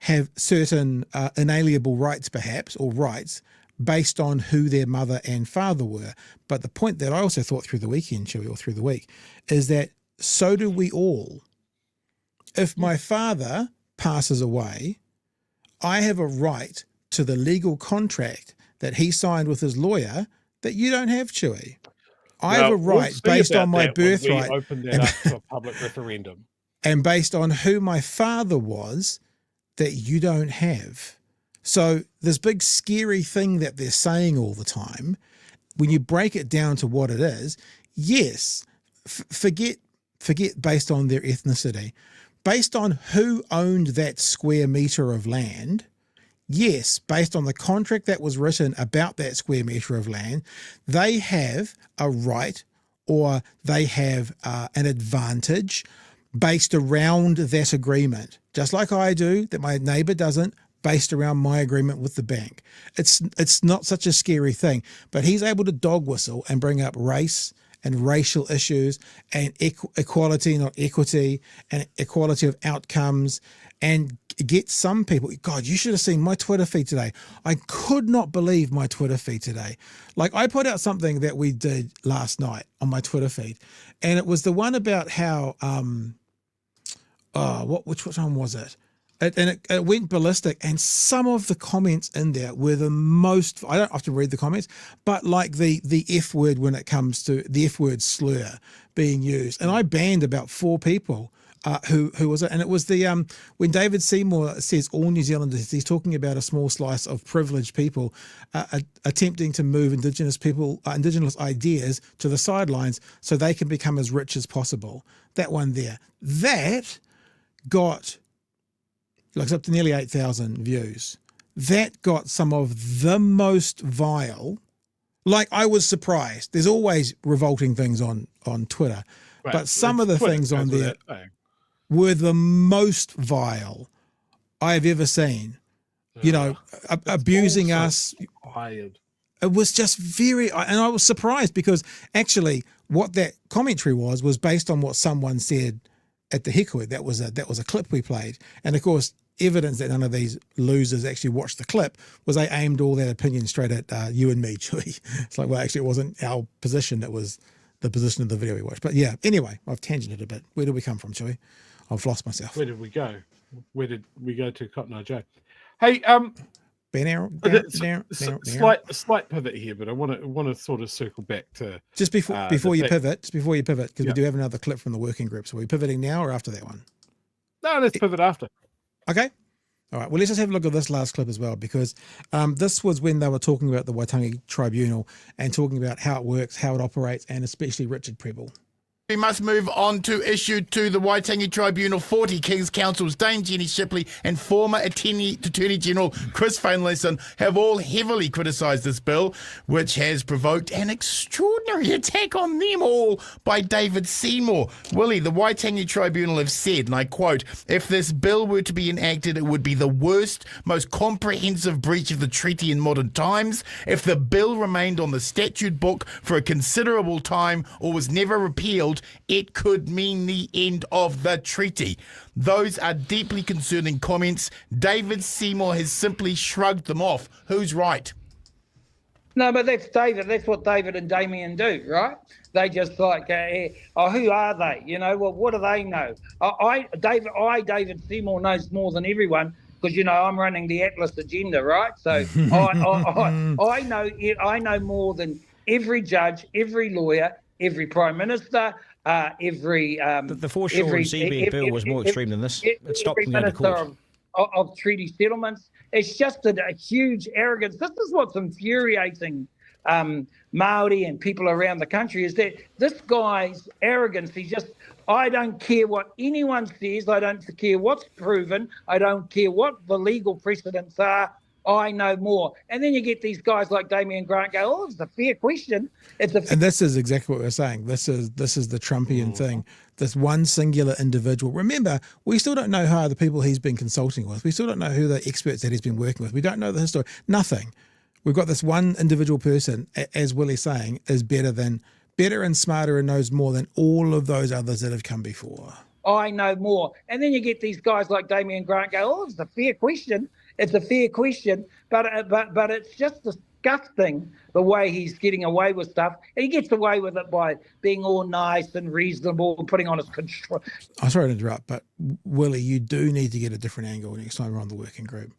Speaker 2: have certain inalienable rights, perhaps, or rights based on who their mother and father were. But the point that I also thought through the weekend, or through the week, is that so do we all. If my father passes away, I have a right to the legal contract that he signed with his lawyer that you don't have, Chewy. I have a right based on my birthright.
Speaker 3: We open that up to a public referendum.
Speaker 2: And based on who my father was, that you don't have. So this big scary thing that they're saying all the time, when you break it down to what it is, yes, forget based on their ethnicity, based on who owned that square metre of land, yes, based on the contract that was written about that square metre of land, they have a right or they have an advantage based around that agreement, just like I do, that my neighbour doesn't, based around my agreement with the bank. It's not such a scary thing, but he's able to dog whistle and bring up race and racial issues and equality, not equity, and equality of outcomes, and get some people. God, you should have seen my Twitter feed today. I could not believe my Twitter feed today. Like, I put out something that we did last night on my Twitter feed, and it was the one about how which one was it? It went ballistic, and some of the comments in there were the most, I don't have to read the comments, but like the F word when it comes to the F word slur being used. And I banned about 4 people who was it? And it was the when David Seymour says all New Zealanders, he's talking about a small slice of privileged people attempting to move Indigenous ideas to the sidelines so they can become as rich as possible. That one there. That got like up to nearly 8,000 views. That got some of the most vile. Like, I was surprised. There's always revolting things on Twitter, right, but some of the things on there were the most vile I've ever seen. You know, abusing us.
Speaker 3: Hired.
Speaker 2: It was just very, and I was surprised because actually what that commentary was based on what someone said at the hikoi. That was a clip we played, and of course, evidence that none of these losers actually watched the clip was they aimed all that opinion straight at you and me, Chewy. It's like, well, actually, it wasn't our position; it was the position of the video we watched. But yeah, anyway, I've tangented a bit. Where did we come from, Chewy? I've lost myself.
Speaker 3: Where did we go? Where did we go to, Cotton Eye Joe? Hey, slight pivot here, but I want to sort of circle back to
Speaker 2: just before you pivot, because we do have another clip from the working group. So are we pivoting now or after that one?
Speaker 3: No, let's pivot after.
Speaker 2: Okay. All right. Well, let's just have a look at this last clip as well, because this was when they were talking about the Waitangi Tribunal and talking about how it works, how it operates, and especially Richard Prebble.
Speaker 12: We must move on to issue 2. The Waitangi Tribunal 40 King's Council's Dame Jenny Shipley and former Attorney General Chris Finlayson have all heavily criticised this bill, which has provoked an extraordinary attack on them all by David Seymour. Willie, the Waitangi Tribunal have said, and I quote, if this bill were to be enacted, it would be the worst, most comprehensive breach of the treaty in modern times. If the bill remained on the statute book for a considerable time or was never repealed, it could mean the end of the treaty. Those are deeply concerning comments. David Seymour has simply shrugged them off. Who's right?
Speaker 10: No, but that's David. That's what David and Damian do, right? They just like, who are they? You know, well, what do they know? David Seymour knows more than everyone because, you know, I'm running the Atlas agenda, right? So I know more than every judge, every lawyer, every prime minister,
Speaker 13: the foreshore and CBA bill was more extreme than this. It stopped them going to court.
Speaker 10: Of treaty settlements. It's just a huge arrogance. This is what's infuriating Māori and people around the country, is that this guy's arrogance. He just, I don't care what anyone says. I don't care what's proven. I don't care what the legal precedents are. I know more. And then you get these guys like Damian Grant go, oh, it's a fair question. And
Speaker 2: this is exactly what we're saying. This is the Trumpian thing. This one singular individual. Remember, we still don't know who are the people he's been consulting with. We still don't know who the experts that he's been working with. We don't know the history. Nothing. We've got this one individual person, as Willie's saying, is better and smarter and knows more than all of those others that have come before.
Speaker 10: I know more. And then you get these guys like Damian Grant go, oh, it's a fair question. It's a fair question, but it's just disgusting the way he's getting away with stuff. He gets away with it by being all nice and reasonable and putting on his control.
Speaker 2: I'm sorry to interrupt, but Willie, you do need to get a different angle next time we're on the working group,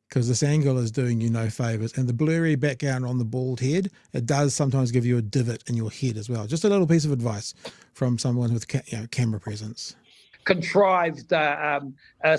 Speaker 2: because this angle is doing you no favours. And the blurry background on the bald head, it does sometimes give you a divot in your head as well. Just a little piece of advice from someone with camera presence.
Speaker 10: Contrived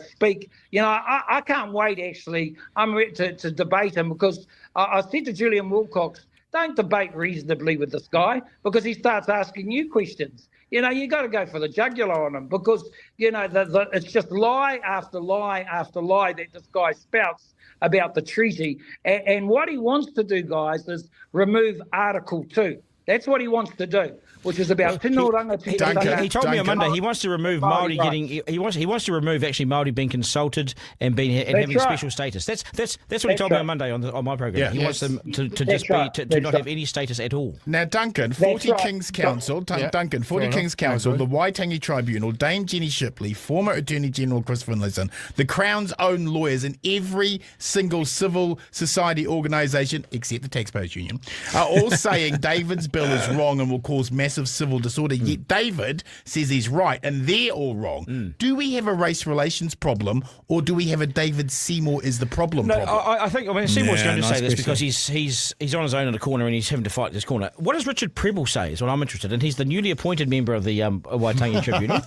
Speaker 10: speak. You know, I can't wait, actually. I'm ready to debate him, because I said to Julian Wilcox, don't debate reasonably with this guy, because he starts asking you questions. You got to go for the jugular on him because, it's just lie after lie after lie that this guy spouts about the treaty. And what he wants to do, guys, is remove Article 2. That's what he wants to do, which is about Tinoranga.
Speaker 13: He told me on Monday he wants to remove Māori getting. He wants to remove actually Māori being consulted and having special status. That's what he told me on Monday on my program.
Speaker 12: Yeah.
Speaker 13: He wants them to just to not have any status at all.
Speaker 12: Now, Duncan, 40 Kings Council, Duncan, 40 Kings Council, the Waitangi Tribunal, Dame Jenny Shipley, former Attorney General Chris Finlayson, the Crown's own lawyers, and every single civil society organisation, except the Taxpayers Union, are all saying David's bill is wrong and will cause massive civil disorder. Yet David says he's right, and they're all wrong. Do we have a race relations problem, or do we have a David Seymour is the problem?
Speaker 13: No, I think Seymour's going to say this because he's on his own in the corner and he's having to fight this corner. What does Richard Prebble say is what I'm interested in. He's the newly appointed member of the Waitangi Tribunal.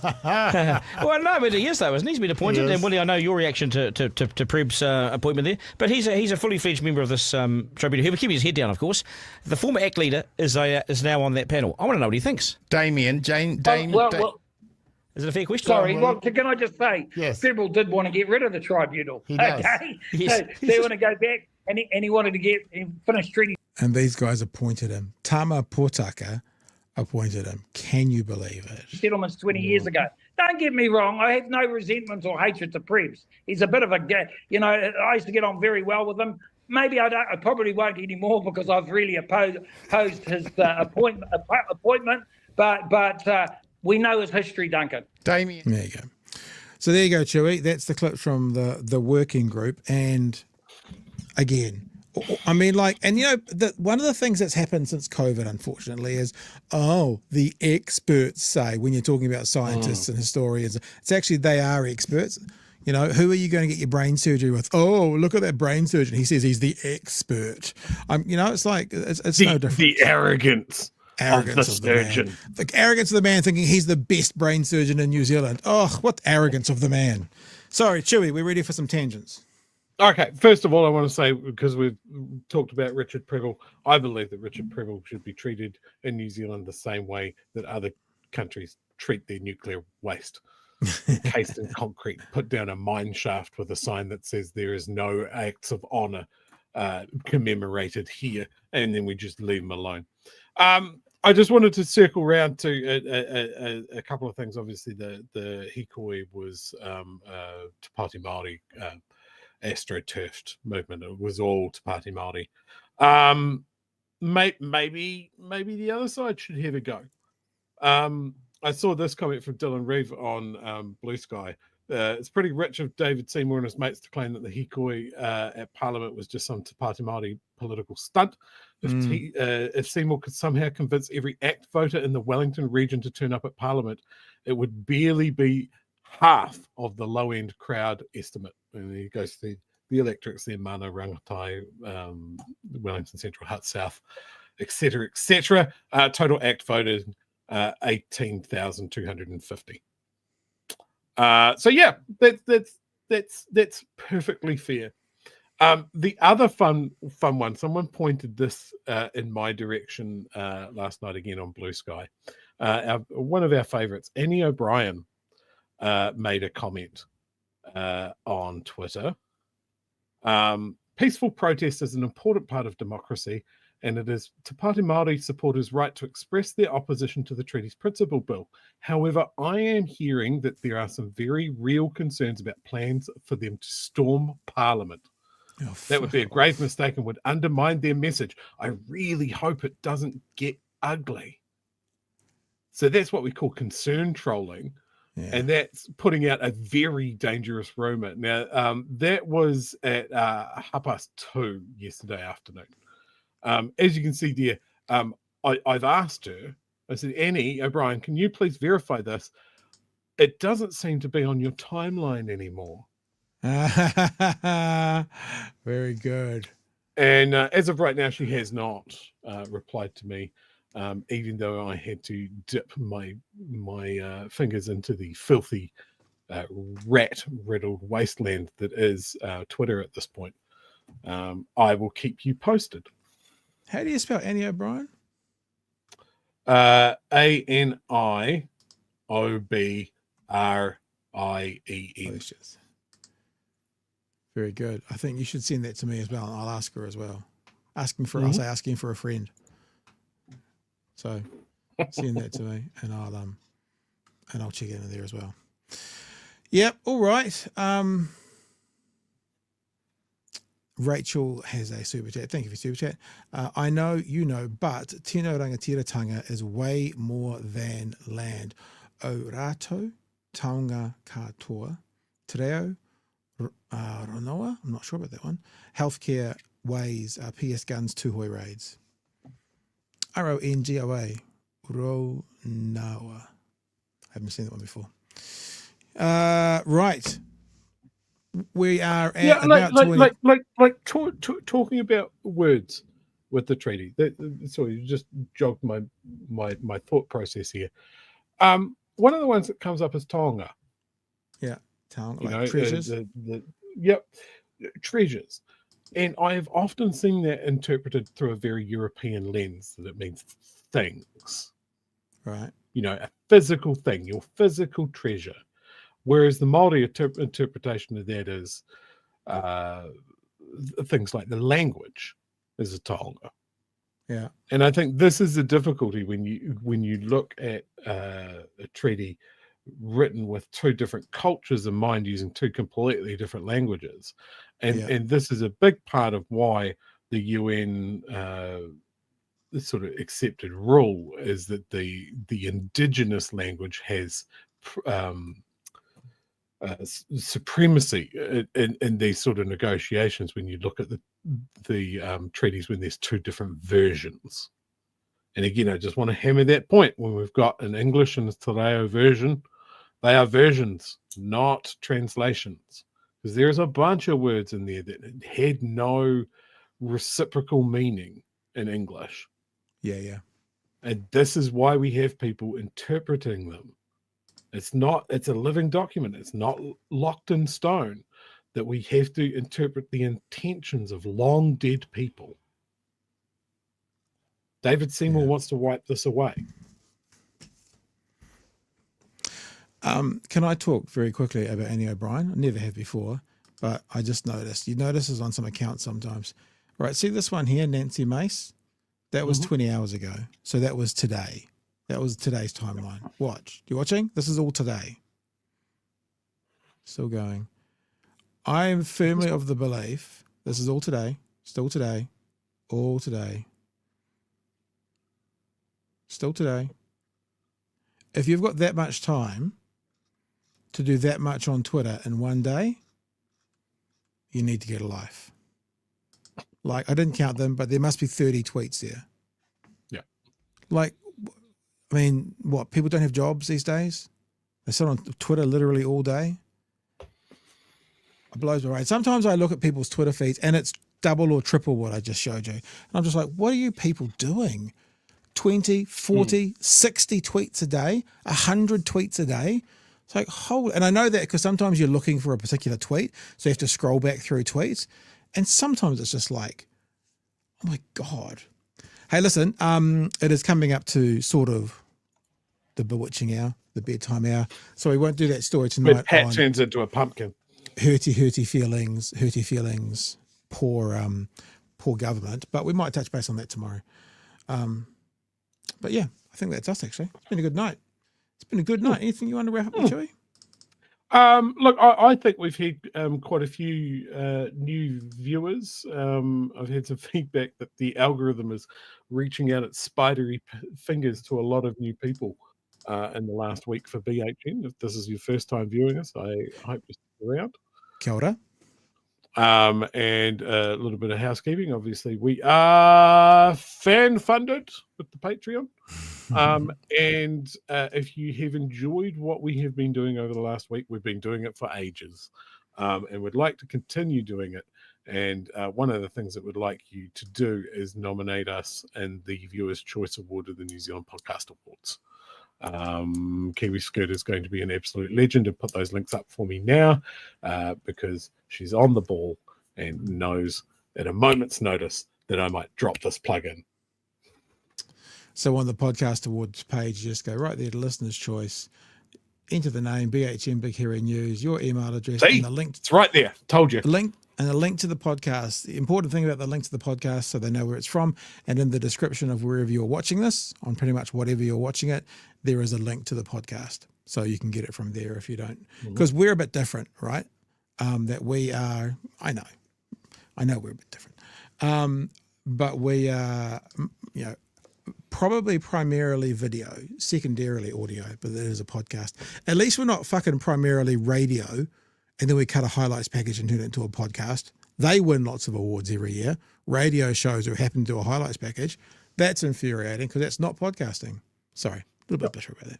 Speaker 13: Well, no, but he is though, isn't he? He's been appointed. And Willie, I know your reaction to Preb's appointment there, but he's a fully fledged member of this tribunal. He'll be keeping his head down, of course. The former ACT leader is now on that panel. I want to know what he thinks.
Speaker 12: Damien, is it
Speaker 13: a fair question?
Speaker 10: Sorry, can I just say, Prebble did want to get rid of the tribunal.
Speaker 12: He does.
Speaker 10: Okay?
Speaker 13: Yes.
Speaker 10: So they want to go back, and he wanted to finish treaty.
Speaker 2: And these guys appointed him. Tama Potaka appointed him. Can you believe it?
Speaker 10: Settlements 20 years ago. Don't get me wrong. I have no resentment or hatred to Prebs. He's a bit of a, I used to get on very well with him. Maybe I probably won't anymore because I've really opposed his appointment. But we know his history, Duncan.
Speaker 12: Damien.
Speaker 2: There you go. So there you go, Chewy. That's the clip from the working group. And again, I mean, one of the things that's happened since COVID, unfortunately, is, the experts say, when you're talking about scientists and historians, it's actually they are experts. Who are you going to get your brain surgery with? Oh, look at that brain surgeon. He says he's the expert. It's like, it's no different.
Speaker 3: The arrogance of the surgeon.
Speaker 2: The arrogance of the man thinking he's the best brain surgeon in New Zealand. Oh, what arrogance of the man. Sorry, Chewy, we're ready for some tangents.
Speaker 3: Okay, first of all, I want to say, because we've talked about Richard Prebble, I believe that Richard Prebble should be treated in New Zealand the same way that other countries treat their nuclear waste. Encased in concrete, put down a mine shaft with a sign that says there is no acts of honor commemorated here, and then we just leave them alone. I just wanted to circle around to a couple of things. Obviously, the hikoi was Te Pāti Māori astroturfed movement. It was all Te Pāti Māori. Maybe the other side should have a go. I saw this comment from Dylan Reeve on Blue Sky. It's pretty rich of David Seymour and his mates to claim that the hikoi at Parliament was just some Te Pāti Māori political stunt. If Seymour could somehow convince every ACT voter in the Wellington region to turn up at Parliament, it would barely be half of the low-end crowd estimate. And he goes through the electorates there, Mana, Rangatai, Wellington Central, Hutt South, etc., etc. Total ACT voted 18,250. So yeah, that's perfectly fair. The other fun one, someone pointed this in my direction last night again on Blue Sky. One of our favourites, Annie O'Brien, made a comment on Twitter. Peaceful protest is an important part of democracy, and it is Te Pāti Māori supporters' right to express their opposition to the treaty's principal bill. However, I am hearing that there are some very real concerns about plans for them to storm Parliament. That would be a grave mistake and would undermine their message. I really hope it doesn't get ugly. So that's what we call concern trolling. Yeah. And that's putting out a very dangerous rumour. Now, that was at 2:30 yesterday afternoon. As you can see there, I've asked her, I said, Annie O'Brien, can you please verify this? It doesn't seem to be on your timeline anymore.
Speaker 2: Very good.
Speaker 3: And as of right now, she has not replied to me, even though I had to dip my fingers into the filthy, rat-riddled wasteland that is Twitter at this point. I will keep you posted.
Speaker 2: How do you spell Annie O'Brien?
Speaker 3: Ani OBRIEE.
Speaker 2: Delicious. Very good. I think you should send that to me as well. I'll ask her as well. Asking for a friend. So send that to me, and I'll check into there as well. Yep. All right. Rachel has a super chat. Thank you for super chat. I know you know, but tino rangatiratanga is way more than land. O rato taonga katoa te reo ronoa. I'm not sure about that one. Healthcare ways, PS guns, tuhoi raids. RONGOA. Ronawa. I haven't seen that one before. Right. We are at
Speaker 3: talking about words with the treaty. Sorry, you just jogged my thought process here. One of the ones that comes up is taonga.
Speaker 2: Yeah, taonga, treasures.
Speaker 3: Treasures. And I have often seen that interpreted through a very European lens, that it means things.
Speaker 2: Right.
Speaker 3: A physical thing, your physical treasure. Whereas the Māori interpretation of that is things like the language is a taonga.
Speaker 2: Yeah.
Speaker 3: And I think this is the difficulty when you look at a treaty written with two different cultures in mind, using two completely different languages. And this is a big part of why the UN sort of accepted rule is that the indigenous language has supremacy in these sort of negotiations when you look at the treaties when there's two different versions. And again, I just want to hammer that point. When we've got an English and a Te Reo version, they are versions, not translations. Because there's a bunch of words in there that had no reciprocal meaning in English.
Speaker 2: Yeah.
Speaker 3: And this is why we have people interpreting them. It's a living document. It's not locked in stone, that we have to interpret the intentions of long dead people. David Seymour wants to wipe this away.
Speaker 2: Can I talk very quickly about Annie O'Brien? I never have before, but I just noticed. You notice this on some accounts sometimes. Right, see this one here, Nancy Mace? That was 20 hours ago. So that was today. That was today's timeline. Watch. You watching? This is all today. Still going. I am firmly of the belief, this is all today, still today, all today, still today. If you've got that much time to do that much on Twitter in one day, you need to get a life. Like, I didn't count them, but there must be 30 tweets there.
Speaker 3: Yeah.
Speaker 2: Like, I mean, what, people don't have jobs these days? They sit on Twitter literally all day. It blows my mind. Sometimes I look at people's Twitter feeds and it's double or triple what I just showed you. And I'm just like, what are you people doing? 20, 40, 60 tweets a day, 100 tweets a day. It's like, and I know that because sometimes you're looking for a particular tweet, so you have to scroll back through tweets. And sometimes it's just like, oh my God. Hey, listen, it is coming up to sort of the bewitching hour, the bedtime hour. So we won't do that story tonight.
Speaker 3: But Pat turns into a pumpkin.
Speaker 2: Hurty feelings, poor government. But we might touch base on that tomorrow. But yeah, I think that's us actually. It's been a good night. Anything you want to wrap up with, Chewy?
Speaker 3: Look, I think we've had quite a few new viewers. I've had some feedback that the algorithm is reaching out its spidery fingers to a lot of new people in the last week for BHN. If this is your first time viewing us, I hope you stick around.
Speaker 2: Kia ora.
Speaker 3: And a little bit of housekeeping. Obviously, we are fan funded with the Patreon. And if you have enjoyed what we have been doing over the last week, we've been doing it for ages, and would like to continue doing it. And one of the things that we'd like you to do is nominate us in the Viewers' Choice Award of the New Zealand Podcast Awards. Kiwi Skirt is going to be an absolute legend, and put those links up for me now because she's on the ball and knows at a moment's notice that I might drop this plug-in.
Speaker 2: So on the Podcast Awards page, you just go right there to Listener's Choice, enter the name BHM Big Hairy News, your email address,
Speaker 3: See?
Speaker 2: and the link.
Speaker 3: It's right there. Told you.
Speaker 2: A link to the podcast. The important thing about the link to the podcast, so they know where it's from, and in the description of wherever you're watching this, on pretty much whatever you're watching it, there is a link to the podcast, so you can get it from there if you don't. Because we're a bit different, right? That we are. I know we're a bit different, but we are, probably primarily video, secondarily audio, but it is a podcast. At least we're not fucking primarily radio, and then we cut a highlights package and turn it into a podcast. They win lots of awards every year. Radio shows who happen to do a highlights package. That's infuriating because that's not podcasting. Sorry, a little bit bitter about that.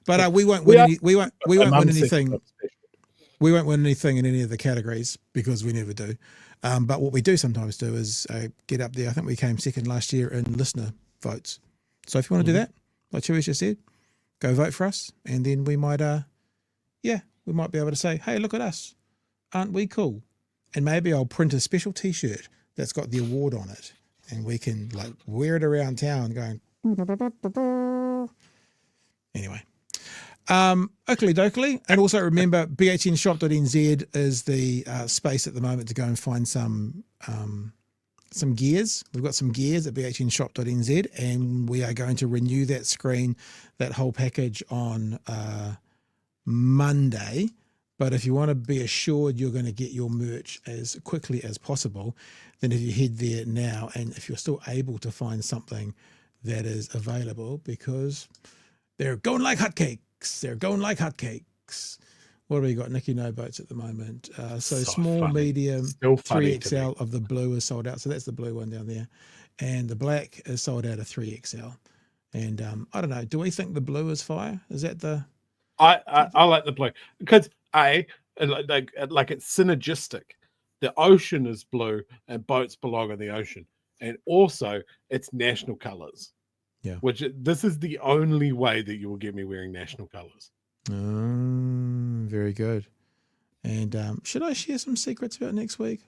Speaker 2: But we won't win. We won't win anything. We won't win anything in any of the categories because we never do. But what we do sometimes do is get up there. I think we came second last year in listener votes. So if you want to do that, like Chewy's just said, go vote for us, and then we might, we might be able to say, hey, look at us, aren't we cool? And maybe I'll print a special T-shirt that's got the award on it, and we can like wear it around town, going. Anyway, oakley dokley, and also remember bhnshop.nz is the space at the moment to go and find some gears. We've got some gears at bhnshop.nz, and we are going to renew that screen, that whole package on Monday. But if you want to be assured you're going to get your merch as quickly as possible, then if you head there now, and if you're still able to find something that is available, because they're going like hotcakes. They're going like hotcakes. What have we got? Nicky No Boats at the moment. So small, funny. Medium, 3XL of the blue is sold out. So that's the blue one down there. And the black is sold out of 3XL. And I don't know. Do we think the blue is fire? Is that the...
Speaker 3: I like the blue because like it's synergistic. The ocean is blue and boats belong in the ocean. And also it's national colours.
Speaker 2: Yeah.
Speaker 3: Which this is the only way that you will get me wearing national colours.
Speaker 2: Very good. And should I share some secrets about next week?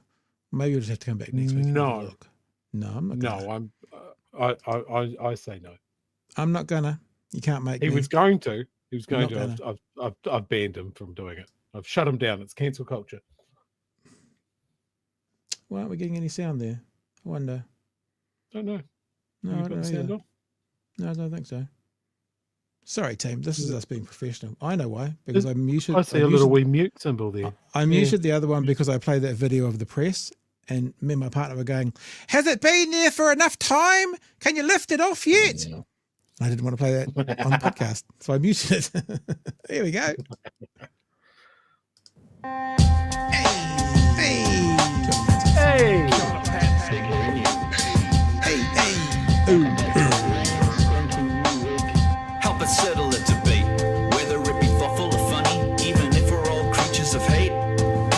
Speaker 2: Maybe you'll just have to come back next week.
Speaker 3: No,
Speaker 2: I'm not gonna.
Speaker 3: No, I say no.
Speaker 2: I'm not gonna. You can't make me.
Speaker 3: He was going to. He was going to.
Speaker 2: Gonna.
Speaker 3: I've banned him from doing it. I've shut him down. It's cancel culture.
Speaker 2: Why aren't we getting any sound there? I wonder.
Speaker 3: Don't know.
Speaker 2: No, I don't know. No, I don't think so. Sorry, team. This is us being professional. I know why. Because I muted.
Speaker 3: I see a little wee mute symbol there.
Speaker 2: I muted the other one because I played that video of the press, and me and my partner were going, "Has it been there for enough time? Can you lift it off yet?" I didn't want to play that on the podcast, so I muted it. Here we go.
Speaker 14: Help us settle a debate, whether it be thoughtful or funny, even if we're all creatures of hate.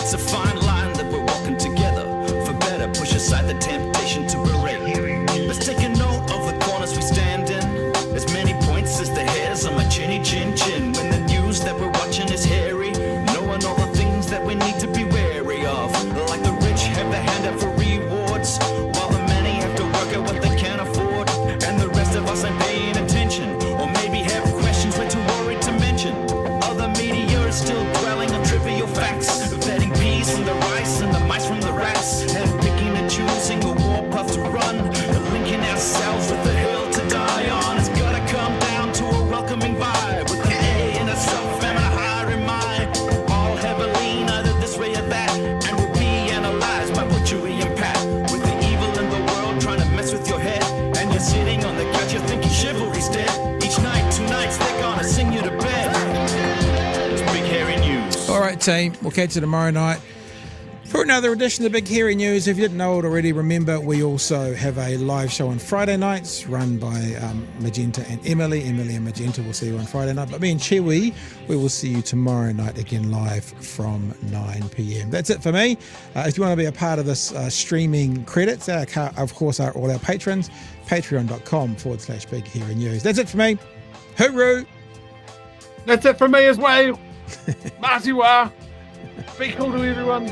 Speaker 14: It's a fine line that we're walking together. For better, push aside the temptation to berate. Let's take a note of the corners we stand in. As many points as the hairs on my chinny chin chin. When the news that we're watching is hairy, knowing all the things that we need to be wary of. Like the rich have the hand out for rewards, while the many have to work at what they can't afford. And the rest of us ain't paying attention, or maybe have questions we're too worried to mention. Other media is still dwelling on trivial facts, vetting peas from the rice and the mice from the rats, and picking and choosing a war path to run, and linking ourselves with the hill to die on. It's gotta come down to a welcoming vibe, with an A and a self and a higher in mind. All heavily, neither this way or that, and we'll be analyzed by what Chewy and Pat. With the evil in the world trying to mess with your head, and you're sitting on the couch, you're thinking chivalry's dead. Each night, 2 nights, they're gonna sing you to bed. It's Big Hairy News.
Speaker 2: All right, team. We'll catch you tomorrow night for another edition of Big Hairy News. If you didn't know it already, remember we also have a live show on Friday nights run by Magenta and Emily. Emily and Magenta will see you on Friday night. But me and Chewy, we will see you tomorrow night again live from 9 p.m. That's it for me. If you want to be a part of this streaming credits, of course, are all our patrons. Patreon.com/Big Hairy News. That's it for me. Hooroo!
Speaker 3: That's it for me as well. Matiwa. Be cool to everyone.